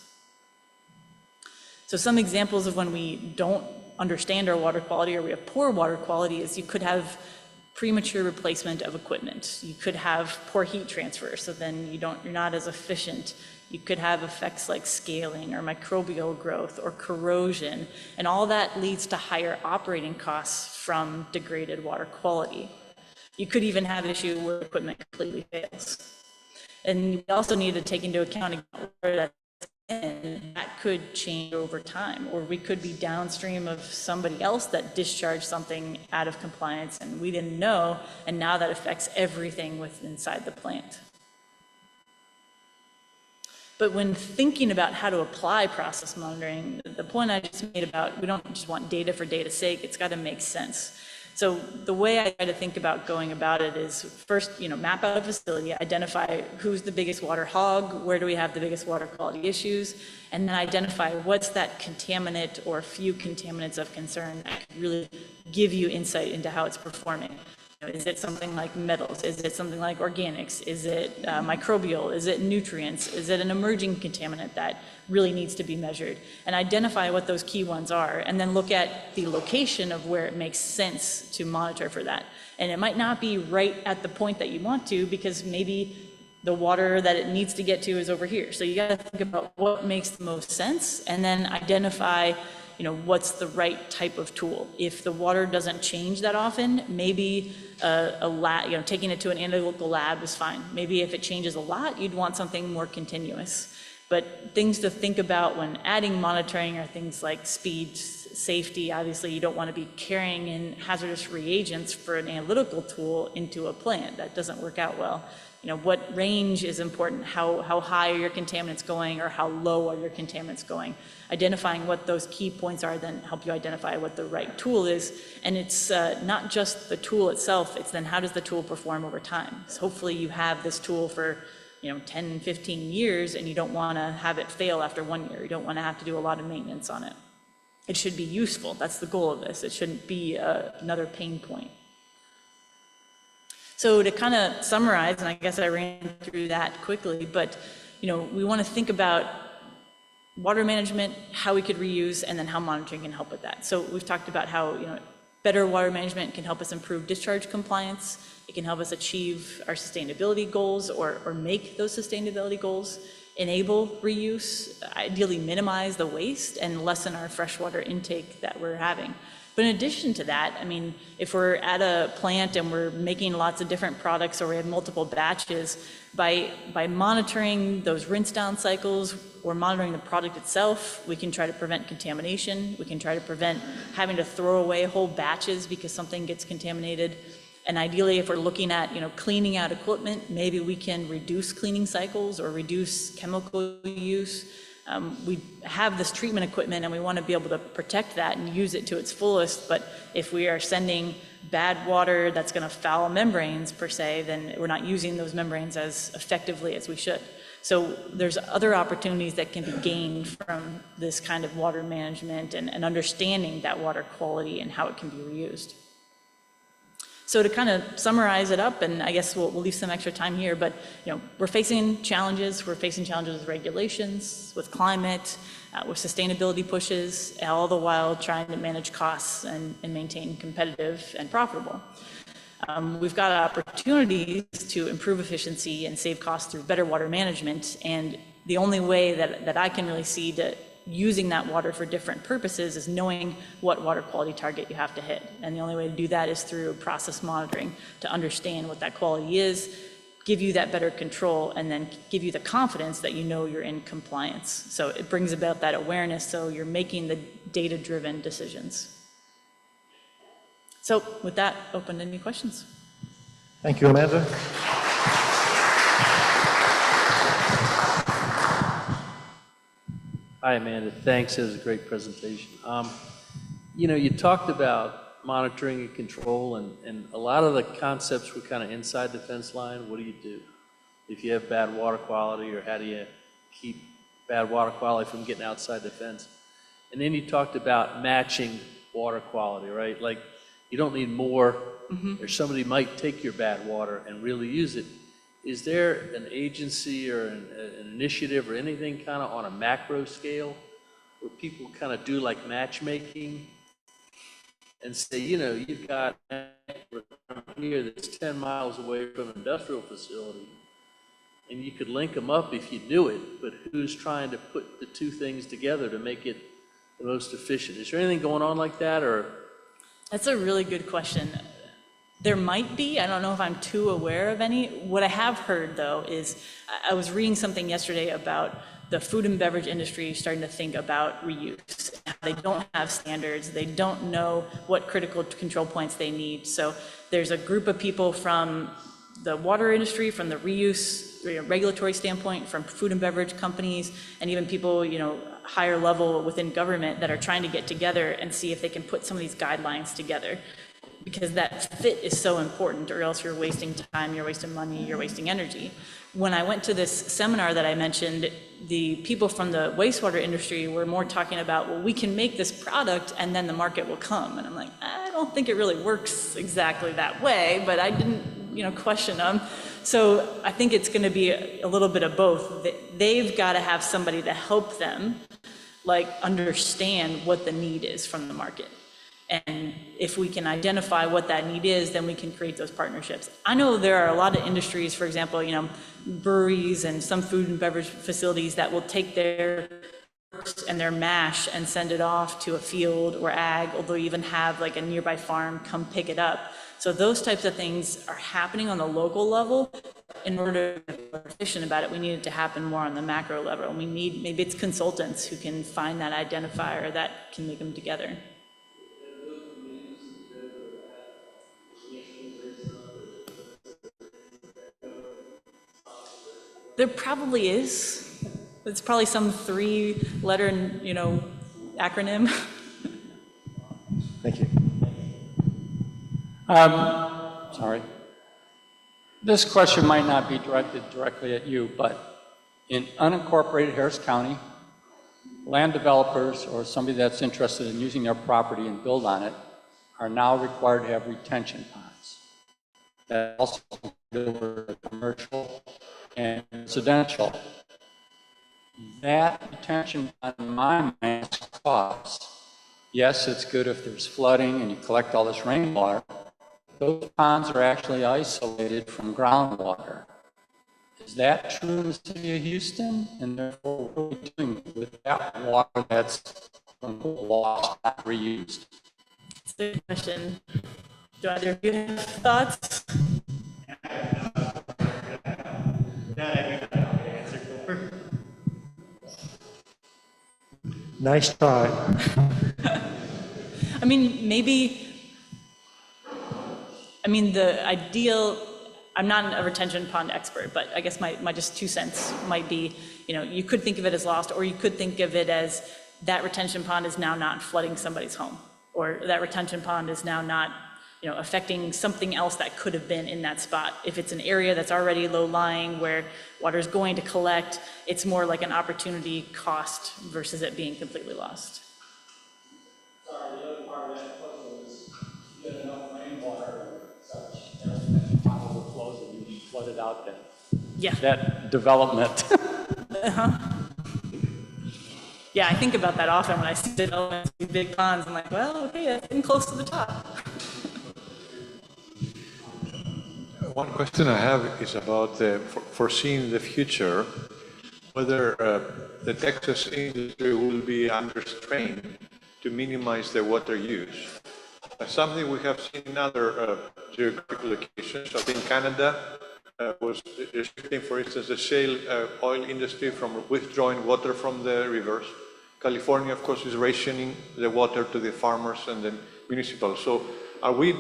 So some examples of when we don't understand our water quality or we have poor water quality is you could have premature replacement of equipment. You could have poor heat transfer, so then you're not as efficient. You could have effects like scaling or microbial growth or corrosion, and all that leads to higher operating costs from degraded water quality. You could even have an issue where equipment completely fails. And we also need to take into account where that's in. That could change over time, or we could be downstream of somebody else that discharged something out of compliance and we didn't know, and now that affects everything inside the plant. But when thinking about how to apply process monitoring, the point I just made about we don't just want data for data's sake, it's got to make sense. So the way I try to think about going about it is first, map out a facility, identify who's the biggest water hog, where do we have the biggest water quality issues, and then identify what's that contaminant or few contaminants of concern that can really give you insight into how it's performing. Is it something like metals? Is it something like organics? Is it microbial? Is it nutrients? Is it an emerging contaminant that really needs to be measured? And identify what those key ones are, and then look at the location of where it makes sense to monitor for that. And it might not be right at the point that you want to, because maybe the water that it needs to get to is over here. So you got to think about what makes the most sense, and then identify what's the right type of tool. If the water doesn't change that often, maybe a lab, taking it to an analytical lab is fine. Maybe if it changes a lot, you'd want something more continuous. But things to think about when adding monitoring are things like speed, safety. Obviously, you don't want to be carrying in hazardous reagents for an analytical tool into a plant. That doesn't work out well. What range is important, how high are your contaminants going, or how low are your contaminants going. Identifying what those key points are then help you identify what the right tool is. And it's not just the tool itself, it's then how does the tool perform over time. So hopefully you have this tool for 10, 15 years, and you don't want to have it fail after 1 year. You don't want to have to do a lot of maintenance on it. It should be useful. That's the goal of this. It shouldn't be another pain point. So to kind of summarize, and I guess I ran through that quickly, but we want to think about water management, how we could reuse, and then how monitoring can help with that. So we've talked about how better water management can help us improve discharge compliance. It can help us achieve our sustainability goals or make those sustainability goals, enable reuse, ideally minimize the waste, and lessen our freshwater intake that we're having. But in addition to that, if we're at a plant and we're making lots of different products, or we have multiple batches, by monitoring those rinse down cycles or monitoring the product itself, we can try to prevent contamination. We can try to prevent having to throw away whole batches because something gets contaminated. And ideally, if we're looking at cleaning out equipment, maybe we can reduce cleaning cycles or reduce chemical use. We have this treatment equipment and we want to be able to protect that and use it to its fullest, but if we are sending bad water that's going to foul membranes per se, then we're not using those membranes as effectively as we should. So there's other opportunities that can be gained from this kind of water management and understanding that water quality and how it can be reused. So to kind of summarize it up, and I guess we'll leave some extra time here, but we're facing challenges. We're facing challenges with regulations, with climate, with sustainability pushes, all the while trying to manage costs and maintain competitive and profitable. We've got opportunities to improve efficiency and save costs through better water management, and the only way that I can really see to using that water for different purposes is knowing what water quality target you have to hit. And the only way to do that is through process monitoring, to understand what that quality is, give you that better control, and then give you the confidence that you know you're in compliance. So it brings about that awareness, so you're making the data-driven decisions. So with that, open to any questions. Thank you, Amanda. Hi, Amanda. Thanks. It was a great presentation. You know, you talked about monitoring and control, and a lot of the concepts were kind of inside the fence line. What do you do if you have bad water quality, or how do you keep bad water quality from getting outside the fence? And then you talked about matching water quality, right? Like, you don't need more, or somebody might take your bad water and really use it. Is there an agency or an initiative or anything kind of on a macro scale where people kind of do like matchmaking and say, you know, you've got here that's 10 miles away from an industrial facility, and you could link them up if you knew it, but who's trying to put the two things together to make it the most efficient? Is there anything going on like that, or? That's a really good question. There might be. I don't know if I'm too aware of any. What I have heard, though, is I was reading something yesterday about the food and beverage industry starting to think about reuse. They don't have standards. They don't know what critical control points they need. So there's a group of people from the water industry, from the reuse regulatory standpoint, from food and beverage companies, and even people, you know, higher level within government that are trying to get together and see if they can put some of these guidelines together. Because that fit is so important, or else you're wasting time, you're wasting money, you're wasting energy. When I went to this seminar that I mentioned, the people from the wastewater industry were more talking about, well, we can make this product and then the market will come. And I'm like, I don't think it really works exactly that way, but I didn't, you know, question them. So I think it's gonna be a little bit of both. They've gotta have somebody to help them, like, understand what the need is from the market. And if we can identify what that need is, then we can create those partnerships. I know there are a lot of industries, for example, you know, breweries and some food and beverage facilities that will take their and their mash and send it off to a field or ag, or they'll even have like a nearby farm come pick it up. So those types of things are happening on the local level. In order to be more efficient about it, we need it to happen more on the macro level. And we need, maybe it's consultants who can find that identifier that can make them together. There probably is. It's probably some 3-letter, you know, acronym. Thank you. Sorry. This question might not be directed directly at you, but in unincorporated Harris County, land developers or somebody that's interested in using their property and build on it are now required to have retention ponds. That also includes commercial and residential. That retention pond, in my mind, costs. Yes, it's good if there's flooding and you collect all this rainwater. Those ponds are actually isolated from groundwater. Is that true in the city of Houston? And therefore, what are we doing with that water that's lost, not reused? That's a good question. Do either of you have thoughts? Nice try. I mean, maybe, I mean, the ideal, I'm not a retention pond expert, but I guess my just 2 cents might be, you know, you could think of it as lost, or you could think of it as that retention pond is now not flooding somebody's home, or that retention pond is now not, you know, affecting something else that could have been in that spot. If it's an area that's already low-lying where water is going to collect, it's more like an opportunity cost versus it being completely lost. Sorry, the other part of that puzzle is you get enough rainwater and such, and the pond overflows and you need flooded out then. Yeah. That development. Yeah, I think about that often when I see developments, big ponds. I'm like, well, okay, that's getting close to the top. One question I have is about foreseeing the future. whether the Texas industry will be under strain to minimize their water use. Something we have seen in other geographic locations. I think Canada was restricting, for instance, the shale oil industry from withdrawing water from the rivers. California, of course, is rationing the water to the farmers and the municipal. So are we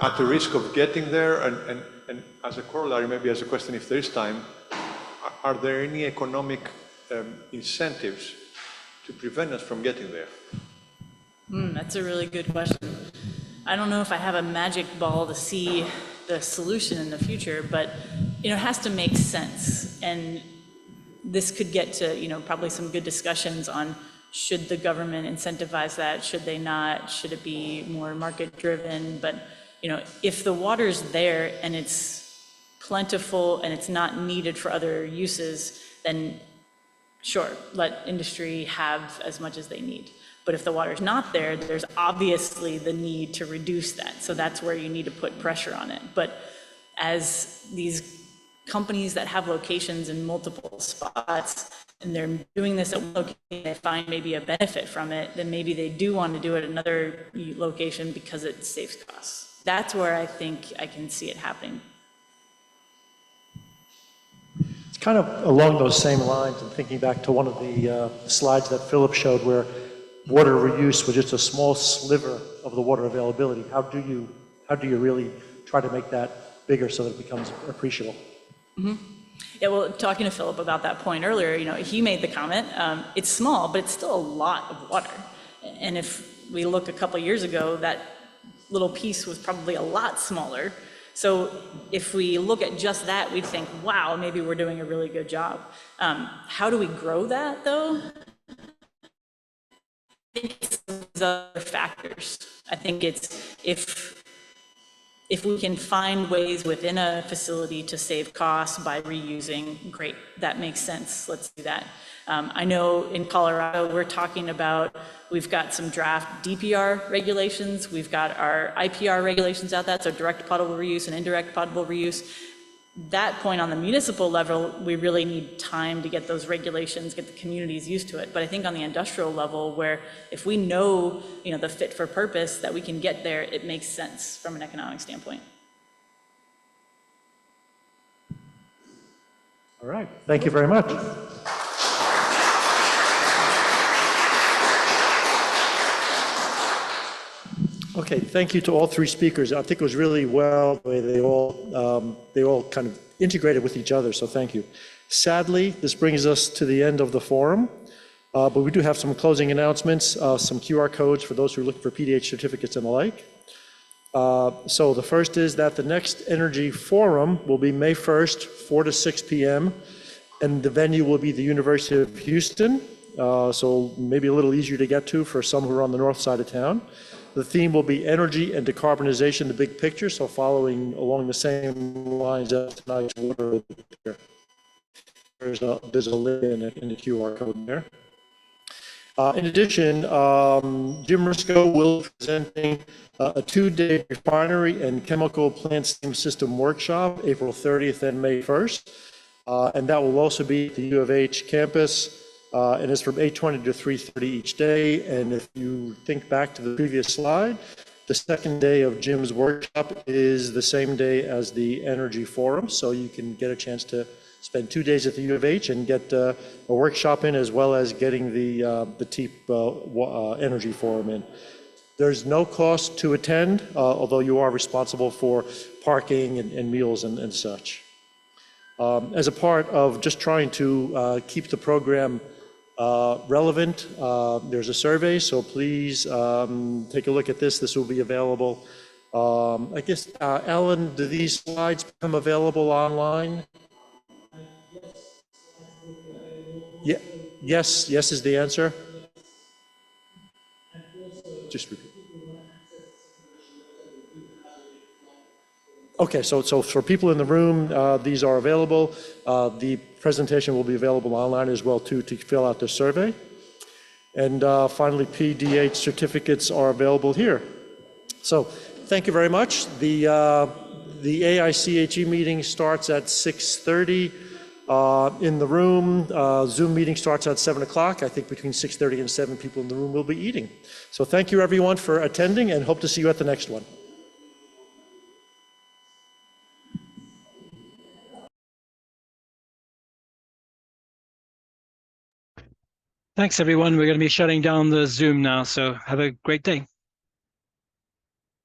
at the risk of getting there? And as a corollary, maybe as a question, if there is time, are there any economic incentives to prevent us from getting there? That's a really good question. I don't know if I have a magic ball to see the solution in the future, but it has to make sense. And this could get to probably some good discussions on should the government incentivize that, should they not, should it be more market driven? But if the water's there and it's plentiful and it's not needed for other uses, then sure, let industry have as much as they need. But if the water's not there, there's obviously the need to reduce that. So that's where you need to put pressure on it. But as these companies that have locations in multiple spots, and they're doing this at one location, they find maybe a benefit from it, then maybe they do want to do it at another location because it saves costs. That's where I think I can see it happening. It's kind of along those same lines, and thinking back to one of the slides that Philip showed where water reuse was just a small sliver of the water availability. How do you really try to make that bigger so that it becomes appreciable? Mm-hmm. Yeah, well, talking to Philip about that point earlier, he made the comment, it's small, but it's still a lot of water. And if we look a couple of years ago, that little piece was probably a lot smaller. So if we look at just that, we'd think, wow, maybe we're doing a really good job. How do we grow that, though? I think it's other factors. I think it's if we can find ways within a facility to save costs by reusing, great, that makes sense, let's do that. I know in Colorado, we're talking about, we've got some draft DPR regulations, we've got our IPR regulations out there, so direct potable reuse and indirect potable reuse. That point on the municipal level, we really need time to get those regulations, get the communities used to it. But I think on the industrial level, where if we know, the fit for purpose that we can get there, it makes sense from an economic standpoint. All right, thank you very much. Okay, thank you to all three speakers. I think it was really well the way they all kind of integrated with each other, so thank you. Sadly, this brings us to the end of the forum, but we do have some closing announcements, some QR codes for those who are looking for PDH certificates and the like. So the first is that the next Energy Forum will be May 1st, 4 to 6 p.m., and the venue will be the University of Houston, so maybe a little easier to get to for some who are on the north side of town. The theme will be energy and decarbonization, the big picture, so following along the same lines as tonight's water. There's a link in the QR code there. In addition, Jim Risco will be presenting a 2-day refinery and chemical plant steam system workshop, April 30th and May 1st. And that will also be at the U of H campus. And it's from 8:20 to 3:30 each day. And if you think back to the previous slide, the second day of Jim's workshop is the same day as the Energy Forum. So you can get a chance to spend 2 days at the U of H and get a workshop in, as well as getting the TIEEP Energy Forum in. There's no cost to attend, although you are responsible for parking and meals and such. As a part of just trying to keep the program relevant, there's a survey, so please take a look at this. This will be available. I guess, Ellen, do these slides become available online? Yeah. Yes is the answer. Just repeat. Okay, so for people in the room, these are available. The presentation will be available online as well too, to fill out the survey. And finally, PDH certificates are available here. So thank you very much. The AICHE meeting starts at 6:30. In the room, Zoom meeting starts at 7 o'clock. I think between 6:30 and 7 people in the room will be eating. So thank you everyone for attending and hope to see you at the next one. Thanks, everyone. We're going to be shutting down the Zoom now, so have a great day.